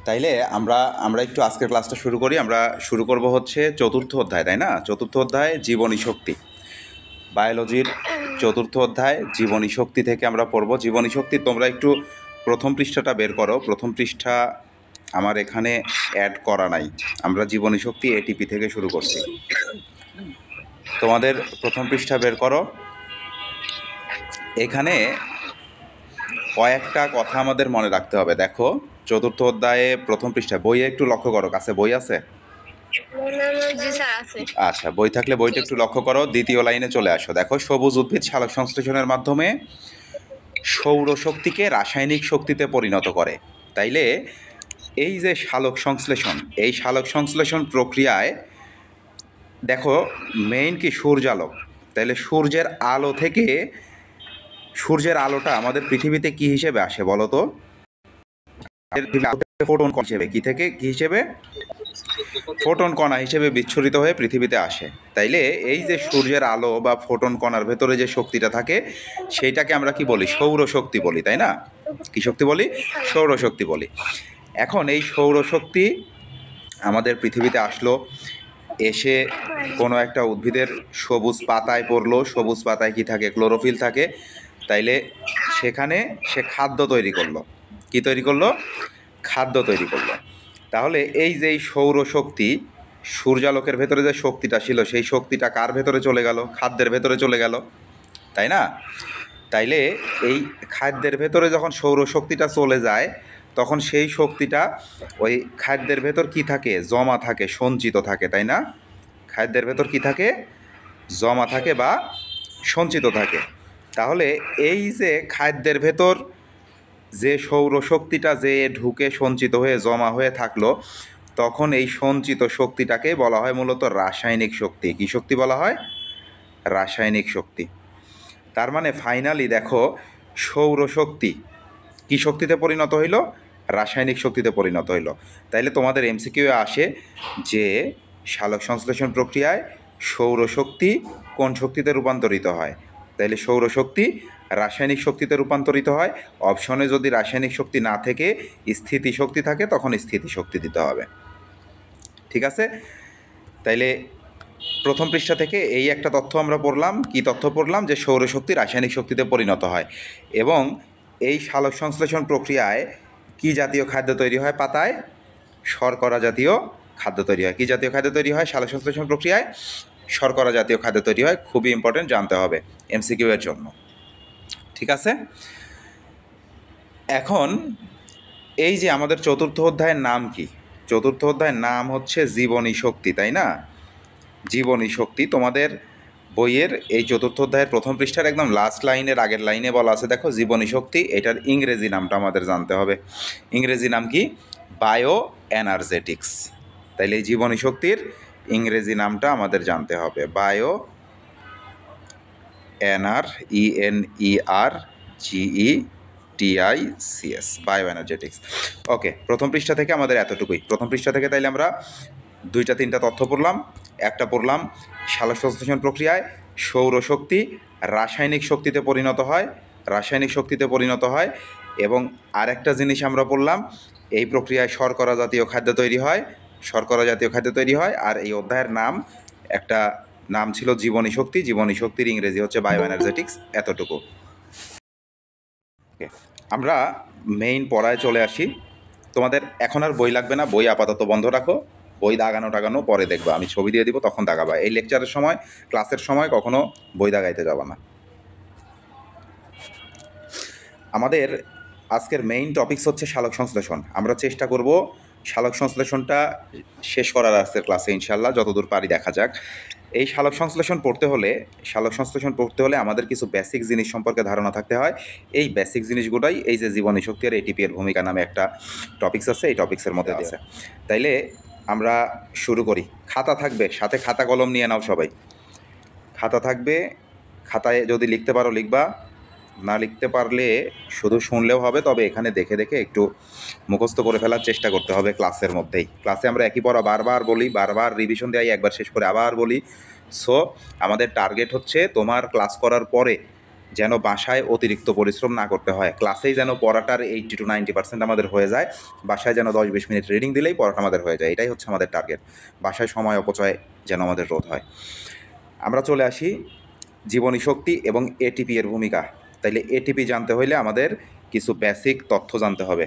তাইলে আমরা আমরা একটু আজকের ক্লাসটা শুরু করি। আমরা শুরু করব হচ্ছে চতুর্থ অধ্যায়, তাই না? চতুর্থ অধ্যায় জীবনী শক্তি, বায়োলজির চতুর্থ অধ্যায় জীবনী শক্তি থেকে আমরা পড়ব জীবনী শক্তি। তোমরা একটু প্রথম পৃষ্ঠাটা বের করো। প্রথম পৃষ্ঠা আমার এখানে অ্যাড করা নাই। আমরা জীবনী শক্তি এটিপি থেকে শুরু করছি। তোমাদের প্রথম পৃষ্ঠা বের করো। এখানে কয়েকটা কথা আমাদের মনে রাখতে হবে। দেখো, চতুর্থ অধ্যায়ে প্রথম পৃষ্ঠা, বইয়ে একটু লক্ষ্য করো, কাছে বই আছে? আচ্ছা, বই থাকলে বইটা একটু লক্ষ্য করো। দ্বিতীয় লাইনে চলে আসো। দেখো, সবুজ উদ্ভিদ সালোক সংশ্লেষণের মাধ্যমে সৌরশক্তিকে রাসায়নিক শক্তিতে পরিণত করে। তাইলে এই যে সালোক সংশ্লেষণ, এই সালোক সংশ্লেষণ প্রক্রিয়ায় দেখো মেইন কি সূর্যালোক। তাইলে সূর্যের আলো থেকে, সূর্যের আলোটা আমাদের পৃথিবীতে কি হিসেবে আসে বলো তো? ফোটন হিসেবে। কি থেকে কি হিসেবে? ফোটন কণা হিসেবে বিচ্ছুরিত হয়ে পৃথিবীতে আসে। তাইলে এই যে সূর্যের আলো বা ফোটন কণার ভেতরে যে শক্তিটা থাকে সেইটাকে আমরা কি বলি? সৌরশক্তি বলি, তাই না? কি শক্তি বলি? সৌরশক্তি বলি। এখন এই সৌরশক্তি আমাদের পৃথিবীতে আসলো, এসে কোনো একটা উদ্ভিদের সবুজ পাতায় পড়লো। সবুজ পাতায় কি থাকে? ক্লোরোফিল থাকে। তাইলে সেখানে সে খাদ্য তৈরি করলো। কি তৈরি করলো? খাদ্য তৈরি করলো। তাহলে এই যে সৌরশক্তি, সূর্যালোকের ভেতরে যে শক্তিটা ছিল সেই শক্তিটা কার ভেতরে চলে গেল? খাদ্যের ভেতরে চলে গেল, তাই না? তাইলে এই খাদ্যের ভেতরে যখন সৌরশক্তিটা চলে যায় তখন সেই শক্তিটা ওই খাদ্যের ভেতর কি থাকে? জমা থাকে, সঞ্চিত থাকে, তাই না? খাদ্যের ভেতর কি থাকে? জমা থাকে বা সঞ্চিত থাকে। তাহলে এই যে খাদ্যের ভেতর যে সৌরশক্তিটা যে ঢুকে সঞ্চিত হয়ে জমা হয়ে থাকলো, তখন এই সঞ্চিত শক্তিটাকে বলা হয় মূলত রাসায়নিক শক্তি। কি শক্তি বলা হয়? রাসায়নিক শক্তি। তার মানে ফাইনালি দেখো, সৌরশক্তি কি শক্তিতে পরিণত হইল? রাসায়নিক শক্তিতে পরিণত হইল। তাইলে তোমাদের এমসিকিউ আসে যে সালোক সংশ্লেষণ প্রক্রিয়ায় সৌরশক্তি কোন শক্তিতে রূপান্তরিত হয়? তাইলে সৌরশক্তি রাসায়নিক শক্তিতে রূপান্তরিত হয়। অপশনে যদি রাসায়নিক শক্তি না থেকে স্থিতিশক্তি থাকে তখন স্থিতিশক্তি দিতে হবে। ঠিক আছে? তাইলে প্রথম পৃষ্ঠা থেকে এই একটা তথ্য আমরা পড়লাম। কি তথ্য পড়লাম? যে সৌরশক্তি রাসায়নিক শক্তিতে পরিণত হয় এবং এই সালোক সংশ্লেষণ প্রক্রিয়ায় কি জাতীয় খাদ্য তৈরি হয়? পাতায় শর্করা জাতীয় খাদ্য তৈরি হয়। কি জাতীয় খাদ্য তৈরি হয় সালোক সংশ্লেষণ প্রক্রিয়ায়? শর্করা জাতীয় খাদ্য তৈরি হয়। খুবই ইম্পর্টেন্ট, জানতে হবে এমসিকিউ এর জন্য। ঠিক আছে? এখন এই যে আমাদের চতুর্থ অধ্যায়ের নাম কি? চতুর্থ অধ্যায়ের নাম হচ্ছে জীবনী শক্তি, তাই না? জীবনী শক্তি। তোমাদের বইয়ের এই চতুর্থ অধ্যায়ের প্রথম পৃষ্ঠার একদম লাস্ট লাইনের আগের লাইনে বলা আছে, দেখো, জীবনী শক্তি। এটার ইংরেজি নামটা আমাদের জানতে হবে। ইংরেজি নাম কি? বায়ো এনার্জেটিক্স। তাইলে এই জীবনী শক্তির ইংরেজি নামটা আমাদের জানতে হবে। Bio এনার্জিটিআইসিএস, bio এনার্জেটিক্স। ওকে, প্রথম পৃষ্ঠা থেকে আমাদের এতটুকুই। প্রথম পৃষ্ঠা থেকে তাইলে আমরা দুইটা তিনটা তথ্য পড়লাম। একটা পড়লাম সালোক সংশ্লেষণ প্রক্রিয়ায় সৌরশক্তি রাসায়নিক শক্তিতে পরিণত হয়, রাসায়নিক শক্তিতে পরিণত হয়। এবং আরেকটা জিনিস আমরা পড়লাম, এই প্রক্রিয়ায় শর্করা জাতীয় খাদ্য তৈরি হয়, শর্করা জাতীয় খাদ্য তৈরি হয়। আর এই অধ্যায়ের নাম, একটা নাম ছিল জীবনী শক্তি। জীবনী শক্তির ইংরেজি হচ্ছে বায়ো এনার্জেটিক্স। এতটুকু। আমরা মেইন পড়ায় চলে আসি। তোমাদের এখন আর বই লাগবে না, বই আপাতত বন্ধ রাখো। বই দাগানো টাগানো পরে দেখবা, আমি ছবি দিয়ে দিব তখন দাগাবা। এই লেকচারের সময়, ক্লাসের সময় কখনো বই দাগাইতে যাবা না। আমাদের আজকের মেইন টপিকস হচ্ছে সালোক সংশ্লেষণ। আমরা চেষ্টা করব সালোক সংশ্লেষণটা শেষ করার আজকের ক্লাসে ইনশাল্লাহ, যতদূর পারি দেখা যাক। এই সালোক সংশ্লেষণ পড়তে হলে আমাদের কিছু বেসিক জিনিস সম্পর্কে ধারণা থাকতে হয়। এই বেসিক জিনিসগুলোই এই যে জীবনী শক্তি আর এটিপি এর ভূমিকা নামে একটা টপিকস আছে, এই টপিক্সের মধ্যে আছে। তাইলে আমরা শুরু করি। খাতা থাকবে সাথে, খাতা কলম নিয়ে নাও সবাই। খাতা থাকবে, খাতায় যদি লিখতে পারো লিখবা, না লিখতে পারলে শুধু শুনলেও হবে। তবে এখানে দেখে দেখে একটু মুখস্থ করে ফেলার চেষ্টা করতে হবে ক্লাসের মধ্যেই। ক্লাসে আমরা একই পড়া বারবার বলি, বারবার রিভিশন দেয়, একবার শেষ করে আবার বলি। সো আমাদের টার্গেট হচ্ছে তোমার ক্লাস করার পরে যেন বাসায় অতিরিক্ত পরিশ্রম না করতে হয়, ক্লাসেই যেন পড়াটার 80 to 90% আমাদের হয়ে যায়, বাসায় যেন 10-20 মিনিট রিডিং দিলেই পড়াটা আমাদের হয়ে যায়, এটাই হচ্ছে আমাদের টার্গেট। বাসায় সময় অপচয় যেন আমাদের রোধ হয়। আমরা চলে আসি জীবনী শক্তি এবং এটিপি এর ভূমিকা। তাইলে এটিপি জানতে হইলে আমাদের কিছু বেসিক তথ্য জানতে হবে।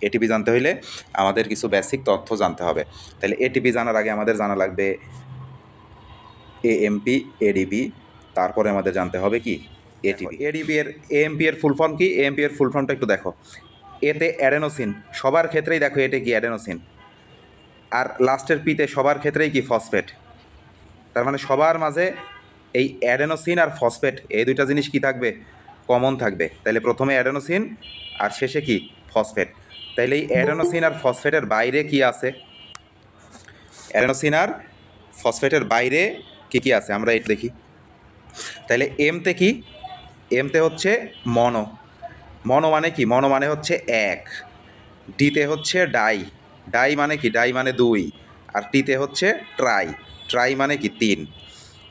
এটিপি জানতে হইলে আমাদের কিছু বেসিক তথ্য জানতে হবে। তাহলে এটিপি জানার আগে আমাদের জানা লাগবে এএমপি, এডিপি, তারপরে আমাদের জানতে হবে কি এটিপি। এএমপি এর ফুল ফর্ম কি? এএমপি এর ফুল ফর্মটা একটু দেখো। এতে অ্যাডেনোসিন, সবার ক্ষেত্রেই দেখো এতে কি অ্যাডেনোসিন, আর লাস্টের পিতে সবার ক্ষেত্রেই কি ফসফেট। তার মানে সবার মাঝে এই অ্যাডেনোসিন আর ফসফেট এই দুইটা জিনিস কি থাকবে? কমন থাকবে। তাইলে প্রথমে অ্যাডেনোসিন আর শেষে কি ফসফেট। তাইলে এই অ্যাডেনোসিন আর ফসফেটের বাইরে কি আছে? অ্যাডেনোসিন আর ফসফেটের বাইরে কি কি আছে আমরা এটা দেখি। তাইলে এমতে কি? এমতে হচ্ছে মনো। মনো মানে কি? মনো মানে হচ্ছে এক। ডিতে হচ্ছে ডাই। ডাই মানে কি? ডাই মানে দুই। আর টিতে হচ্ছে ট্রাই। ট্রাই মানে কি? তিন।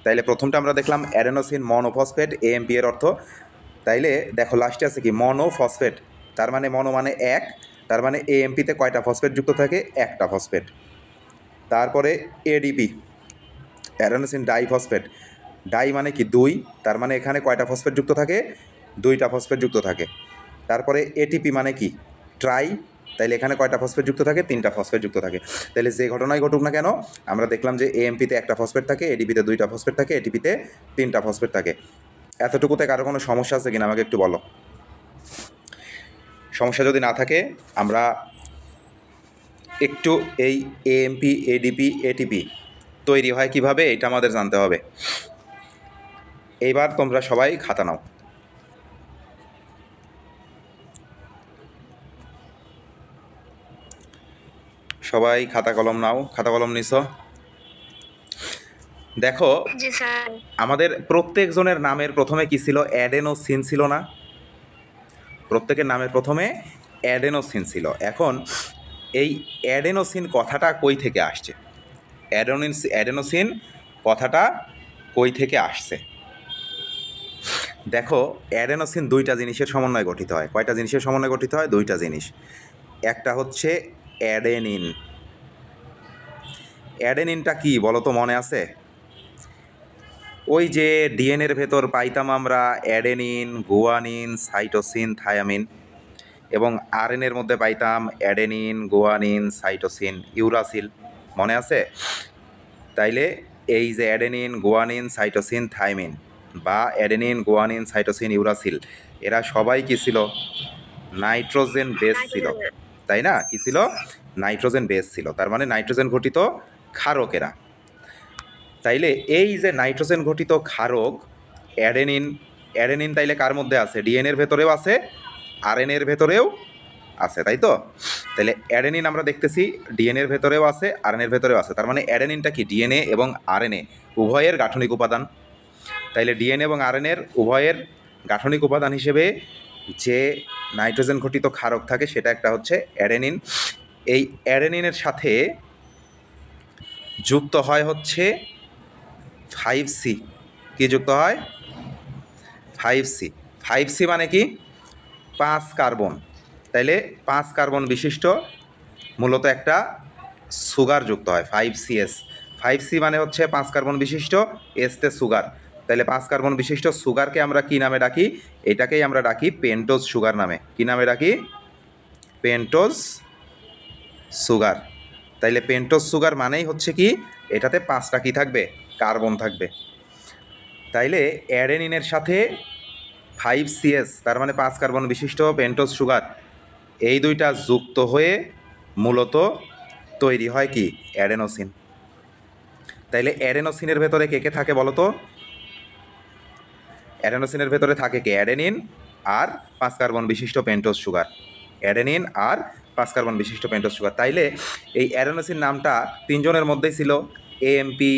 তাইলে প্রথমটা আমরা দেখলাম অ্যাডেনোসিন মনোফসফেট, এএমপি এর অর্থ। তাইলে দেখো লাস্টে আছে কি? মনোফসফেট। তার মানে মনো মানে এক, তার মানে এএমপিতে কয়টা ফসফেট যুক্ত থাকে? একটা ফসফেট। তারপরে এডিপি, অ্যাডেনোসিন ডাইফসফেট। ডাই মানে কি? দুই, তার মানে এখানে কয়টা ফসফেট যুক্ত থাকে? দুইটা ফসফেট যুক্ত থাকে। তারপরে এটিপি মানে কি? ট্রাই, তাইলে এখানে কয়টা ফসফেট যুক্ত থাকে? তিনটা ফসফেট যুক্ত থাকে। তাহলে যে ঘটনাই ঘটুক না কেন আমরা দেখলাম যে এএমপিতে একটা ফসফেট থাকে, এডিপিতে দুইটা ফসফেট থাকে, এটিপিতে তিনটা ফসফেট থাকে। এতটুকুতে কারো কোনো সমস্যা আছে কিনা আমাকে একটু বলো। সমস্যা যদি না থাকে আমরা একটু এই এএমপি, এডিপি, এটিপি তৈরি হয় কিভাবে এটা আমাদের জানতে হবে। এইবার তোমরা সবাই খাতা নাও। সবাই খাতা কলম নাও। খাতা কলম নিছো? দেখো আমাদের প্রত্যেকজনের নামের প্রথমে কি ছিল? অ্যাডেনোসিন ছিল না? প্রত্যেকের নামের প্রথমে অ্যাডেনোসিন ছিল। এখন এই অ্যাডেনোসিন কথাটা কই থেকে আসছে? অ্যাডেনোসিন কথাটা কই থেকে আসছে? দেখো অ্যাডেনোসিন দুইটা জিনিসের সমন্বয়ে গঠিত হয়। কয়টা জিনিসের সমন্বয়ে গঠিত হয়? দুইটা জিনিস। একটা হচ্ছে অ্যাডেনিন। অ্যাডেনিনটা কি বলো তো, মনে আছে? ওই যে ডিএনএর ভেতর পাইতাম আমরা অ্যাডেনিন, গুয়ানিন, সাইটোসিন, থায়ামিন, এবং আরএনএর মধ্যে পাইতাম অ্যাডেনিন, গুয়ানিন, সাইটোসিন, ইউরাসিল, মনে আছে? তাইলে এই যে অ্যাডেনিন, গুয়ানিন, সাইটোসিন, থাইমিন বা অ্যাডেনিন, গুয়ানিন, সাইটোসিন, ইউরাসিল এরা সবাই কি ছিল? নাইট্রোজেন বেস ছিল, তাই না? কি ছিল? নাইট্রোজেন বেস ছিল। তার মানে নাইট্রোজেন ঘটিত ক্ষারক এরা। তাইলে এই যে নাইট্রোজেন ঘটিত ক্ষারক অ্যাডেনিন, অ্যাডেনিন তাইলে কার মধ্যে আছে? ডিএনএর ভেতরেও আছে, আরএনএর ভেতরেও আছে, তাই তো? তাহলে অ্যাডেনিন আমরা দেখতেছি ডিএনএর ভেতরেও আছে, আরএনএর ভেতরেও আছে। তার মানে অ্যাডেনিনটা কি? ডিএনএ এবং আরএনএ উভয়ের গাঠনিক উপাদান। তাইলে ডিএনএ এবং আরএনএর উভয়ের গাঠনিক উপাদান হিসেবে যে নাইট্রোজেন ঘটিত ক্ষারক থাকে সেটা একটা হচ্ছে অ্যাডেনিন। এই অ্যাডেনিনের সাথে যুক্ত হয় হচ্ছে 5C। কি যুক্ত হয়? 5C। 5C মানে কি? 5 কার্বন। তাইলে 5 কার্বন বিশিষ্ট মূলত একটা সুগার যুক্ত হয় 5CS। 5C মানে হচ্ছে 5 কার্বন বিশিষ্ট, এসতে সুগার। তাহলে 5 কার্বন বিশিষ্ট সুগারকে আমরা কি নামে ডাকি? এটাকেই আমরা ডাকি পেন্টোজ সুগার নামে। কি নামে ডাকি? Pentose sugar. তাইলে পেন্টোজ সুগার মানেই হচ্ছে কি? এটাতে 5টা কি থাকবে? কার্বন থাকবে। তাইলে অ্যাডেনিনের সাথে 5CS তার মানে 5 কার্বন বিশিষ্ট পেন্টোজ সুগার এই দুইটা যুক্ত হয়ে মূলত তৈরি হয় কি? অ্যাডেনোসিন। তাইলে অ্যাডেনোসিনের ভেতরে কে কে থাকে বলো তো? অ্যাডেনোসিনের ভেতরে থাকে কে? অ্যাডেনিন আর 5 কার্বন বিশিষ্ট পেন্টোজ সুগার। অ্যাডেনিন আর 5 কার্বন বিশিষ্ট পেন্টোজ সুগার। তাইলে এই অ্যাডেনোসিন নামটা তিনজনের মধ্যেই ছিল, এএমপি,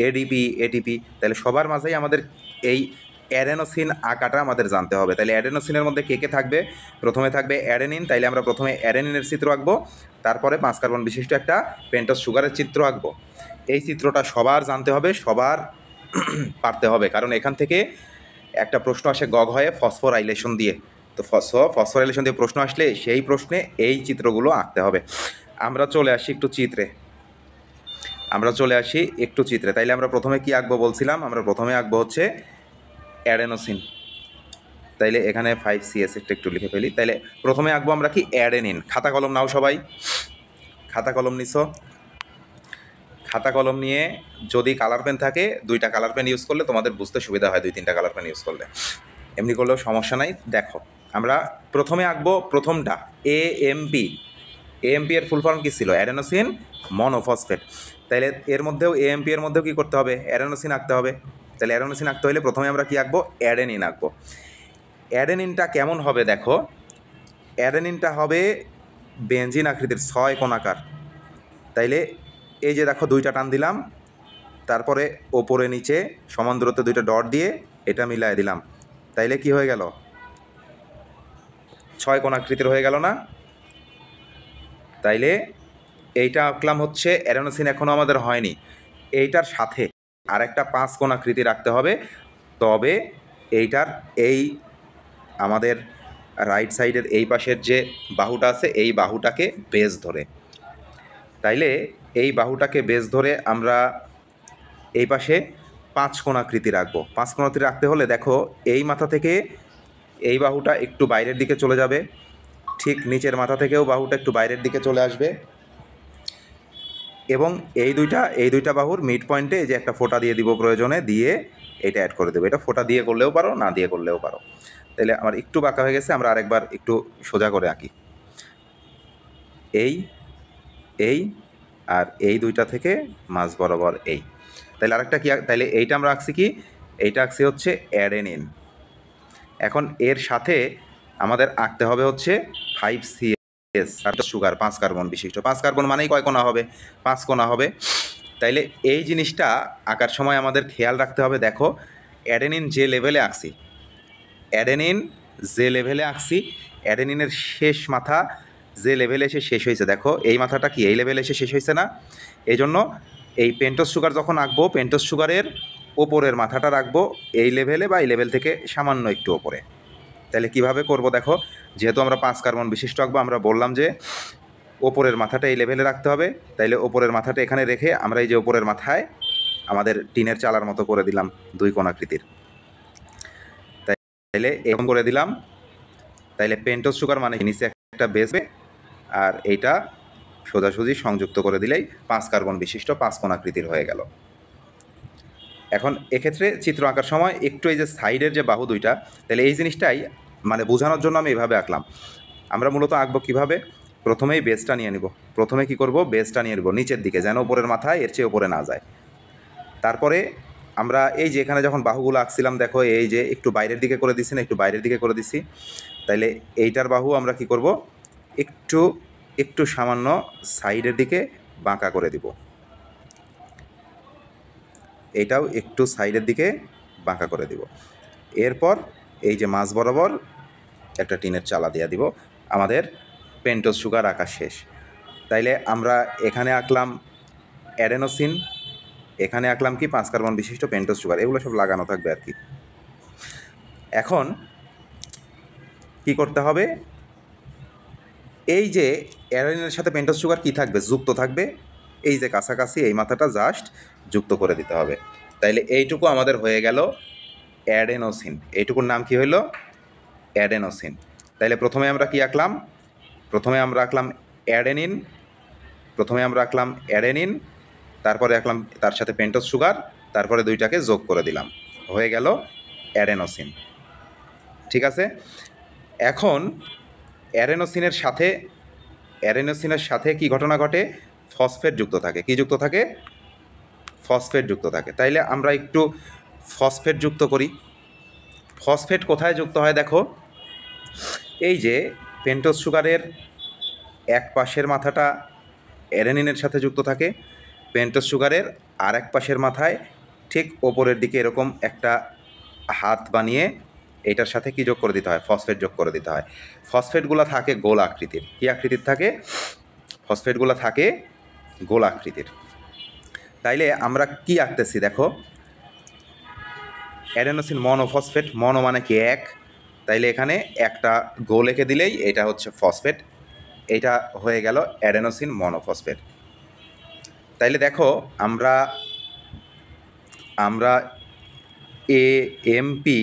এডিপি, এটিপি। তাহলে সবার মাঝেই আমাদের এই অ্যাডেনোসিন আঁকাটা আমাদের জানতে হবে। তাহলে অ্যাডেনোসিনের মধ্যে কে কে থাকবে? প্রথমে থাকবে অ্যাডেনিন, তাইলে আমরা প্রথমে অ্যাডেনিনের চিত্র আঁকবো, তারপরে 5 কার্বন বিশিষ্ট একটা পেন্টোজ সুগারের চিত্র আঁকবো। এই চিত্রটা সবার জানতে হবে, সবার পারতে হবে, কারণ এখান থেকে একটা প্রশ্ন আসে গগ হয়ে ফসফোরাইলেশন দিয়ে, তো ফসফোরাইলেশন দিয়ে প্রশ্ন আসলে সেই প্রশ্নে এই চিত্রগুলো আঁকতে হবে। আমরা চলে আসি একটু চিত্রে। তাইলে আমরা প্রথমে কি আঁকবো বলছিলাম? আমরা প্রথমে আঁকবো হচ্ছে অ্যাডেনোসিন। তাইলে এখানে 5CS একটু লিখে ফেলি। তাইলে প্রথমে আঁকবো আমরা কি? অ্যাডেনিন। খাতা কলম নাও সবাই, খাতা কলম নিছো? খাতা কলম নিয়ে যদি কালার পেন থাকে 2টা কালার পেন ইউজ করলে তোমাদের বুঝতে সুবিধা হয়, 2-3টা কালার পেন ইউজ করলে, এমনি করলেও সমস্যা নাই। দেখো আমরা প্রথমে আঁকবো প্রথমটা AMP। AMP এর ফুল ফর্ম কী ছিল? Adenosine monophosphate. তাইলে এর মধ্যেও AMP এর মধ্যেও কী করতে হবে? অ্যাডেনোসিন আঁকতে হবে। তাহলে অ্যাডেনোসিন আঁকতে হলে প্রথমে আমরা কি আঁকবো? অ্যাডেনিন আঁকবো। অ্যাডেনিনটা কেমন হবে দেখো? অ্যাডেনিনটা হবে বেঞ্জিন আকৃতির 6 কোণাকার। তাইলে এই যে দেখো 2টা টান দিলাম, তারপরে ওপরে নিচে সমান দূরত্বে 2টা ডট দিয়ে এটা মিলাই দিলাম, তাইলে কি হয়ে গেল? 6 কোণাকৃতির হয়ে গেল না? তাইলে এইটা আঁকলাম হচ্ছে অ্যাডেনোসিন, এখনও আমাদের হয়নি। এইটার সাথে আরেকটা 5 কোণাকৃতি রাখতে হবে, তবে এইটার এই আমাদের রাইট সাইডের এই পাশের যে বাহুটা আছে এই বাহুটাকে বেস ধরে, তাইলে এই বাহুটাকে বেস ধরে আমরা এই পাশে 5 কোণাকৃতি রাখবো। 5 কোণাকৃতি রাখতে হলে দেখো এই মাথা থেকে এই বাহুটা একটু বাইরের দিকে চলে যাবে, ঠিক নিচের মাথা থেকেও বাহুটা একটু বাইরের দিকে চলে আসবে, এবং এই দুইটা বাহুর মিড পয়েন্টে এই যে একটা ফোঁটা দিয়ে দিব, প্রয়োজনে দিয়ে এটা অ্যাড করে দেবো। এটা ফোঁটা দিয়ে করলেও পারো, না দিয়ে করলেও পারো। তাহলে আমার একটু বাঁকা হয়ে গেছে, আমরা আরেকবার একটু সোজা করে আঁকি। এই আর এই 2টা থেকে মাঝ বরাবর এই। তাহলে আরেকটা কি? তাহলে এইটা আমরা আঁকছি কি? এইটা আঁকছি হচ্ছে অ্যাডেনিন। এখন এর সাথে আমাদের আঁকতে হবে হচ্ছে 5CS সুগার, 5 কার্বন বিশিষ্ট। 5 কার্বন মানেই কয় কোণা হবে? 5 কোণা হবে। তাইলে এই জিনিসটা আঁকার সময় আমাদের খেয়াল রাখতে হবে। দেখো অ্যাডেনিন যে লেভেলে আঁকছি, অ্যাডেনিনের শেষ মাথা যে লেভেলে এসে শেষ হয়েছে, দেখো এই মাথাটা কি এই লেভেলে এসে শেষ হয়েছে না? এই জন্য এই পেন্টোজ সুগার যখন আঁকবো, পেন্টোজ সুগারের ওপরের মাথাটা রাখবো এই লেভেলে বা এই লেভেল থেকে সামান্য একটু ওপরে। তাহলে কিভাবে করব দেখো, যেহেতু আমরা 5 কার্বন বিশিষ্ট আঁকবো, আমরা বললাম যে ওপরের মাথাটা এই লেভেলে রাখতে হবে। তাইলে ওপরের মাথাটা এখানে রেখে আমরা এই যে ওপরের মাথায় আমাদের টিনের চালার মতো করে দিলাম 2 কোণাকৃতির। তাইলে এরকম করে দিলাম। তাইলে পেন্টোজ সুগার মানে নিচে একটা বেসবে, আর এইটা সোজাসুজি সংযুক্ত করে দিলেই 5 কার্বন বিশিষ্ট 5 কোণাকৃতির হয়ে গেল। এখন এক্ষেত্রে চিত্র আঁকার সময় একটু এই যে সাইডের যে বাহু 2টা, তাহলে এই জিনিসটাই মানে বোঝানোর জন্য আমি এইভাবে আঁকলাম। আমরা মূলত আঁকবো কীভাবে? প্রথমেই বেসটা নিয়ে নিব। প্রথমে কি করব? বেসটা নিয়ে নেব নিচের দিকে, যেন উপরের মাথায় এর চেয়ে উপরে না যায়। তারপরে আমরা এই যে এখানে যখন বাহুগুলো আঁকছিলাম, দেখো এই যে একটু বাইরের দিকে করে দিছি না, একটু বাইরের দিকে করে দিছি। তাইলে এইটার বাহু আমরা কি করব? একটু সামান্য সাইডের দিকে বাঁকা করে দিব। এইটাও একটু সাইডের দিকে বাঁকা করে দিব। এরপর এই যে মাঝ বরাবর একটা টিনের চালা দিয়ে দিব। আমাদের পেন্টোজ সুগার আঁকা শেষ। তাইলে আমরা এখানে আঁকলাম অ্যাডেনোসিন, এখানে আঁকলাম কি 5 কার্বন বিশিষ্ট পেন্টোজ সুগার, এগুলো সব লাগানো থাকবে আর কি। এখন কি করতে হবে? এই যে অ্যাডেনিনের সাথে পেন্টোজ সুগার কি থাকবে? যুক্ত থাকবে। এই যে কাছাকাছি এই মাথাটা জাস্ট যুক্ত করে দিতে হবে। তাইলে এইটুকু আমাদের হয়ে গেল অ্যাডেনোসিন। এইটুকুর নাম কি হইল? অ্যাডেনোসিন। তাইলে প্রথমে আমরা কি আঁকলাম? প্রথমে আমরা আঁকলাম অ্যাডেনিন, তারপরে আঁকলাম তার সাথে পেন্টোজ সুগার, তারপরে 2টাকে যোগ করে দিলাম, হয়ে গেল অ্যাডেনোসিন। ঠিক আছে? এখন অ্যাডেনোসিনের সাথে কি ঘটনা ঘটে? ফসফেট যুক্ত থাকে। কি যুক্ত থাকে? ফসফেট যুক্ত থাকে। তাইলে আমরা একটু ফসফেট যুক্ত করি। ফসফেট কোথায় যুক্ত হয় দেখো, এই যে পেন্টোজ সুগারের এক পাশের মাথাটা অ্যাডেনিনের সাথে যুক্ত থাকে, পেন্টোজ সুগারের আর এক পাশের মাথায় ঠিক ওপরের দিকে এরকম একটা হাত বানিয়ে এটার সাথে কি যোগ করে দিতে হয়? ফসফেট যোগ করে দিতে হয়। ফসফেটগুলো থাকে গোল আকৃতির। কী আকৃতির থাকে? ফসফেটগুলো থাকে গোল আকৃতির। তাইলে আমরা কি আঁকতেছি দেখো, অ্যাডেনোসিন মনোফসফেট, মনো মানে কি এক, তাইলে এখানে একটা গো লিখে দিলেই এটা হচ্ছে ফসফেট, এটা হয়ে গেল অ্যাডেনোসিন মনোফসফেট। তাইলে দেখো আমরা আমরা এএমপি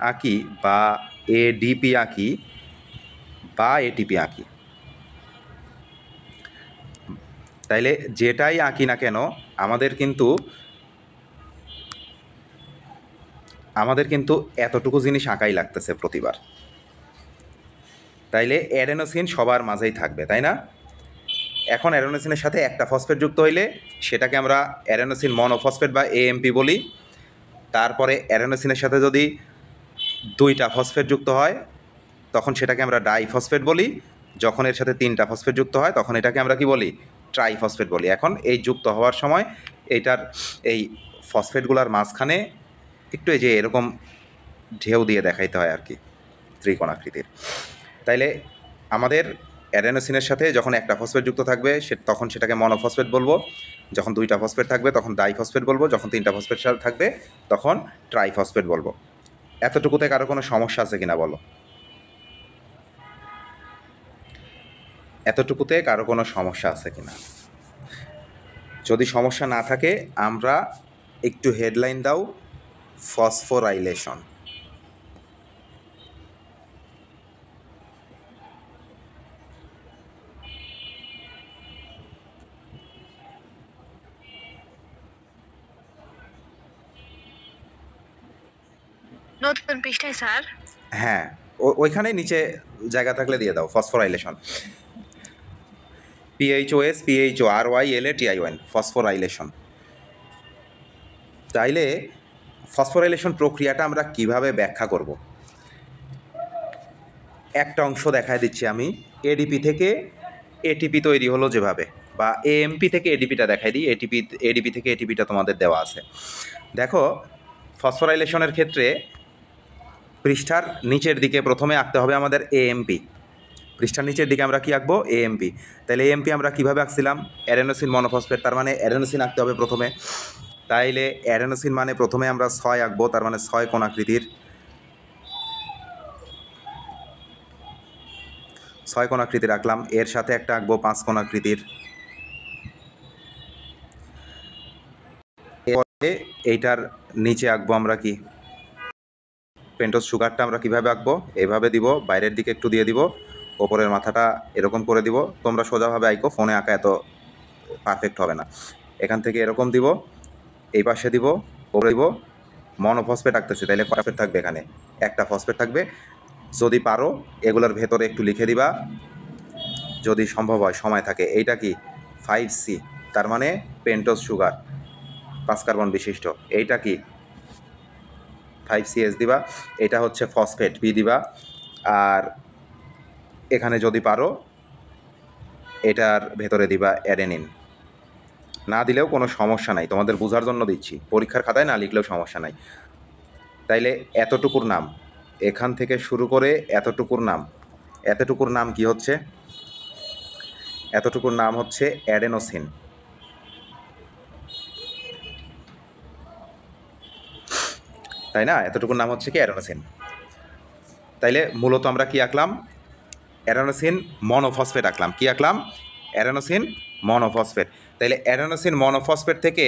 আঁকি বা এডিপি আঁকি বা এটিপি আঁকি, তাইলে যেটাই আঁকি না কেন আমাদের কিন্তু এতটুকু জিনিস আঁকাই লাগতেছে প্রতিবার। তাইলে অ্যাডেনোসিন সবার মাঝেই থাকবে, তাই না? এখন অ্যাডেনোসিনের সাথে একটা ফসফেট যুক্ত হইলে সেটাকে আমরা অ্যাডেনোসিন মনোফসফেট বা এএমপি বলি। তারপরে অ্যাডেনোসিনের সাথে যদি দুইটা ফসফেট যুক্ত হয় তখন সেটাকে আমরা ডাইফসফেট বলি। যখন এর সাথে তিনটা ফসফেট যুক্ত হয় তখন এটাকে আমরা কি বলি? ট্রাইফসফেট বলি। এখন এই যুক্ত হওয়ার সময় এইটার এই ফসফেটগুলোর মাঝখানে একটু এই যে এরকম ঢেউ দিয়ে দেখাইতে হয় আর কি, ত্রিকোণাকৃতির। তাইলে আমাদের অ্যাডেনোসিনের সাথে যখন একটা ফসফেট যুক্ত থাকবে তখন সেটাকে মনোফসফেট বলবো, যখন দুইটা ফসফেট থাকবে তখন ডাইফসফেট বলবো, যখন তিনটা ফসফেট থাকবে তখন ট্রাইফসফেট বলবো। এতটুকুতে কারো কোনো সমস্যা আছে কিনা বলো? এতটুকুতে কারো কোনো সমস্যা আছে কিনা? যদি সমস্যা না থাকে আমরা একটু হেডলাইন দাও, ফসফোরাইলেশন। নতুন পৃষ্ঠায় স্যার। হ্যাঁ, ওইখানে নিচে জায়গা থাকলে দিয়ে দাও, ফসফোরাইলেশন। PHOSPHORYLATION, phosphorylation. তাইলে ফসফোরাইলেশন প্রক্রিয়াটা আমরা কিভাবে ব্যাখ্যা করব? একটা অংশ দেখায় দিচ্ছি আমি। এডিপি থেকে এটিপি তৈরি হলো যেভাবে, বা এএমপি থেকে এডিপিটা দেখাই দিই, এডিপি থেকে এটিপিটা তোমাদের দেওয়া আছে। দেখো ফসফোরাইলেশনের ক্ষেত্রে পৃষ্ঠার নিচের দিকে প্রথমে আঁকতে হবে আমাদের এএমপি। পৃষ্ঠার নিচের দিকে আমরা কি আঁকবো? এএমপি। তাহলে এএমপি আমরা কীভাবে আঁকছিলাম? অ্যাডেনোসিন মনোফসফেট, তার মানে অ্যাডেনোসিন আঁকতে হবে প্রথমে। তাইলে অ্যাডেনোসিন মানে প্রথমে আমরা 6 আঁকবো, তার মানে 6 কোণাকৃতির, 6 কোণাকৃতির আঁকলাম। এর সাথে একটা আঁকবো 5 কোণাকৃতির। এরপরে এইটার নিচে আঁকবো আমরা কি? পেন্টোজ সুগারটা আমরা কিভাবে আঁকবো? এইভাবে দিব, বাইরের দিকে একটু দিয়ে দিব, ওপরের মাথাটা এরকম করে দিব। তোমরা সোজাভাবে আঁকো, ফোনে আঁকা এত পারফেক্ট হবে না। এখান থেকে এরকম দিব, এই পাশে দিব, ওপরে দিব। মনোফসফেট আঁকতেছি, তাইলে ফসফেট থাকবে এখানে, একটা ফসফেট থাকবে। যদি পারো এগুলোর ভেতরে একটু লিখে দিবা যদি সম্ভব হয়, সময় থাকে। এইটা কি? 5C, তার মানে পেন্টোজ সুগার, 5 কার্বন বিশিষ্ট। এইটা কি? 5CS দিবা। এটা হচ্ছে ফসফেট, বি দিবা। আর এখানে যদি পারো এটার ভেতরে দিবা অ্যাডেনিন। না দিলেও কোনো সমস্যা নাই, তোমাদের বোঝার জন্য দিচ্ছি, পরীক্ষার খাতায় না লিখলেও সমস্যা নাই। তাইলে এতটুকুর নাম, এখান থেকে শুরু করে এতটুকুর নাম কি হচ্ছে? এতটুকুর নাম হচ্ছে অ্যাডেনোসিন। তাই না? এতটুকুর নাম হচ্ছে কি? অ্যাডেনোসিন। তাইলে মূলত আমরা কি আঁকলাম? অ্যাডেনোসিন মনোফসফেট আঁকলাম। কি আঁকলাম? Adenosine monophosphate. তাইলে অ্যাডেনোসিন মনোফসফেট থেকে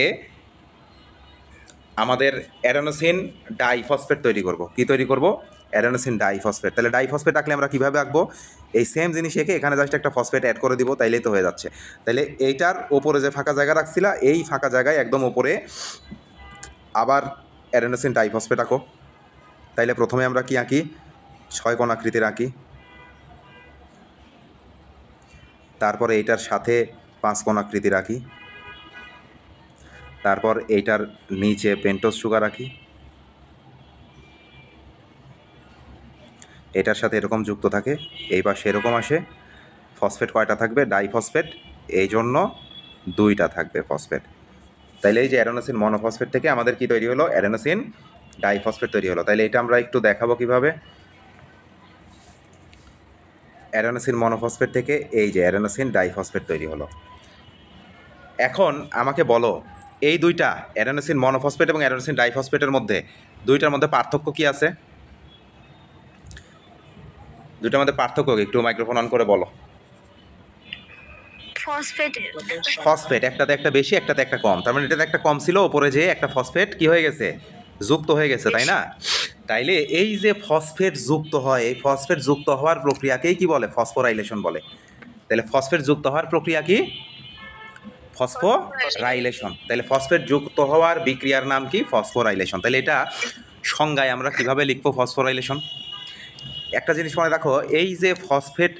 আমাদের অ্যাডেনোসিন ডাইফসফেট তৈরি করব। কি তৈরি করব? Adenosine diphosphate. তাহলে ডাইফসফেট আঁকলে আমরা কীভাবে আঁকবো? এই সেম জিনিস এঁকে এখানে জাস্ট একটা ফসফেট অ্যাড করে দিব, তাইলেই তো হয়ে যাচ্ছে। তাহলে এইটার ওপরে যে ফাঁকা জায়গা রাখছিলা, এই ফাঁকা জায়গায় একদম ওপরে আবার অ্যাডেনোসিন ডাইফসফেট আঁকো। তাইলে প্রথমে আমরা কি আঁকি? 6 কোণ আকৃতির আঁকি। তারপরে এইটার সাথে 5 কোণ আকৃতির আঁকি। তারপর এইটার নিচে পেন্টোজ সুগার আঁকি। এটার সাথে এরকম যুক্ত থাকে, এই পাশে এরকম আসে। ফসফেট কয়টা থাকবে? ডাইফসফেট, এই জন্য 2টা থাকবে ফসফেট। তাইলে এই যে অ্যাডেনোসিন মনোফসফেট থেকে আমাদের কি তৈরি হলো? অ্যাডেনোসিন ডাইফসফেট তৈরি হলো। তাইলে এটা আমরা একটু দেখাবো কিভাবে। অ্যাডেনোসিন মনোফসফেট থেকে এই যে অ্যাডেনোসিন ডাইফসফেট তৈরি হলো। এখন আমাকে বলো এই দুইটা অ্যাডেনোসিন মনোফসফেট এবং অ্যাডেনোসিন ডাইফসফেটের মধ্যে দুইটার মধ্যে পার্থক্য কি আছে? দুইটার মধ্যে পার্থক্য কি? একটু মাইক্রোফোন অন করে বলো। ফসফেট ফসফেট একটাতে একটা বেশি, একটাতে একটা কম। তার মানে এটাতে একটা কম ছিল, ওপরে যে একটা ফসফেট কি হয়ে গেছে, যুক্ত হয়ে গেছে, তাই না? তাইলে এই যে ফসফেট যুক্ত হয়, এই ফসফেট যুক্ত হওয়ার প্রক্রিয়াকেই কি বলে? ফসফোরাইলেশন বলে। তাহলে ফসফেট যুক্ত হওয়ার প্রক্রিয়া কি? ফসফোরাইলেশন। তাহলে ফসফেট যুক্ত হওয়ার বিক্রিয়ার নাম কি? ফসফোরাইলেশন। তাহলে এটা সংজ্ঞায় আমরা কিভাবে লিখবো ফসফোরাইলেশন? একটা জিনিস মনে রাখো, এই যে ফসফেট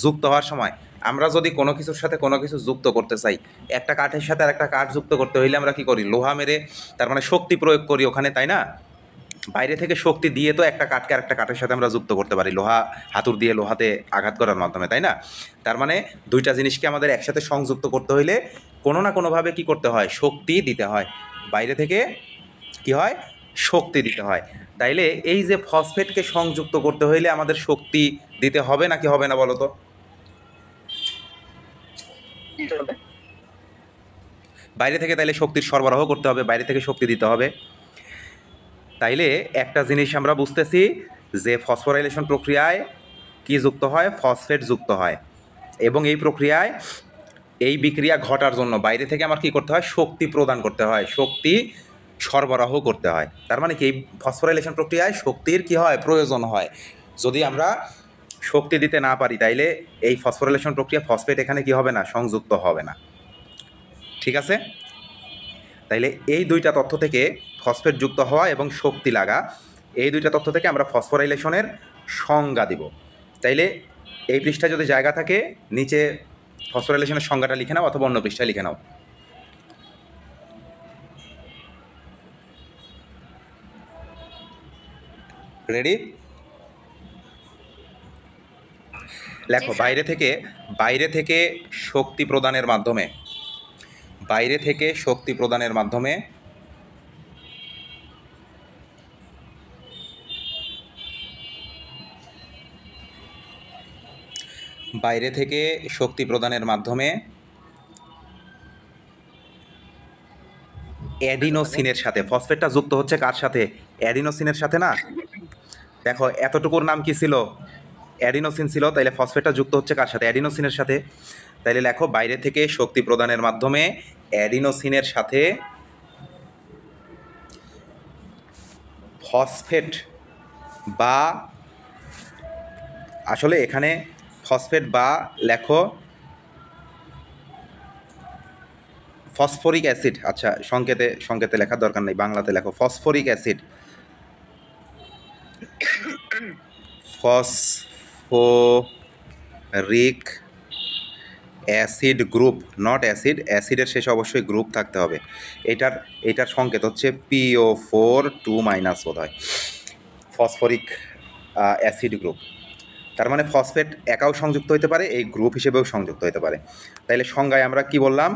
যুক্ত হওয়ার সময় আমরা যদি কোনো কিছুর সাথে কোনো কিছু যুক্ত করতে চাই, একটা কাঠের সাথে আর একটা কাঠ যুক্ত করতে হইলে আমরা কি করি? লোহা মেরে, তার মানে শক্তি প্রয়োগ করি ওখানে, তাই না? বাইরে থেকে শক্তি দিয়ে তো একটা কাঠকে আরেকটা কাঠের সাথে আমরা যুক্ত করতে পারি, লোহা হাতুড় দিয়ে লোহাতে আঘাত করার মাধ্যমে, তাই না? তার মানে দুইটা জিনিসকে আমাদের একসাথে সংযুক্ত করতে হইলে কোনো না কোনোভাবে কি করতে হয়? শক্তি দিতে হয়। বাইরে থেকে কি হয়? শক্তি দিতে হয়। তাইলে এই যে ফসফেটকে সংযুক্ত করতে হইলে আমাদের শক্তি দিতে হবে নাকি হবে না বলো তো? বাইরে থেকে তাইলে শক্তির সরবরাহ করতে হবে, বাইরে থেকে শক্তি দিতে হবে। তাইলে একটা জিনিস আমরা বুঝতেছি যে ফসফোরাইলেশন প্রক্রিয়ায় কি যুক্ত হয়? ফসফেট যুক্ত হয়। এবং এই প্রক্রিয়ায় এই বিক্রিয়া ঘটার জন্য বাইরে থেকে আমার কি করতে হয়? শক্তি প্রদান করতে হয়, শক্তি সরবরাহ করতে হয়। তার মানে কি, এই ফসফোরাইলেশন প্রক্রিয়ায় শক্তির কি হয়? প্রয়োজন হয়। যদি আমরা শক্তি দিতে না পারি তাইলে এই ফসফোরাইলেশন প্রক্রিয়া ফসফেট এখানে কি হবে না? সংযুক্ত হবে না। ঠিক আছে? তাইলে এই দুইটা তথ্য থেকে, ফসফেট যুক্ত হওয়া এবং শক্তি লাগা, এই দুইটা তথ্য থেকে আমরা ফসফোরাইলেশনের সংজ্ঞা দিব। তাইলে এই পৃষ্ঠায় যদি জায়গা থাকে নিচে ফসফোরাইলেশনের সংজ্ঞাটা লিখে নাও, অথবা অন্য পৃষ্ঠায় লিখে নাও। রেডি? লেখো, বাইরে থেকে শক্তি প্রদানের মাধ্যমে, বাইরে থেকে শক্তি প্রদানের মাধ্যমে বাইরে থেকে শক্তি প্রদানের মাধ্যমে অ্যাডিনোসিনের সাথে, ফসফেটটা যুক্ত হচ্ছে কার সাথে? অ্যাডিনোসিনের সাথে না? দেখো এতটুকুর নাম কি ছিল? অ্যাডিনোসিন ছিল। তাইলে ফসফেটটা যুক্ত হচ্ছে কার সাথে? অ্যাডিনোসিনের সাথে। তাইলে লেখো, বাইরে থেকে শক্তি প্রদানের মাধ্যমে অ্যাডিনোসিনের সাথে ফসফেট, বা আসলে এখানে ফসফেট বা লেখো ফসফরিক অ্যাসিড। আচ্ছা, সংকেতে লেখার দরকার নেই, বাংলাতে লেখো phosphoric acid. Phosphoric acid group, not acid, অ্যাসিডের শেষে অবশ্যই গ্রুপ থাকতে হবে। এটার সংকেত হচ্ছে PO4 2- বোধ হয়, ফসফরিক অ্যাসিড গ্রুপ। তার মানে ফসফেট একাও সংযুক্ত হতে পারে, এই গ্রুপ হিসেবেও সংযুক্ত হতে পারে। তাইলে সংজ্ঞায় আমরা কি বললাম?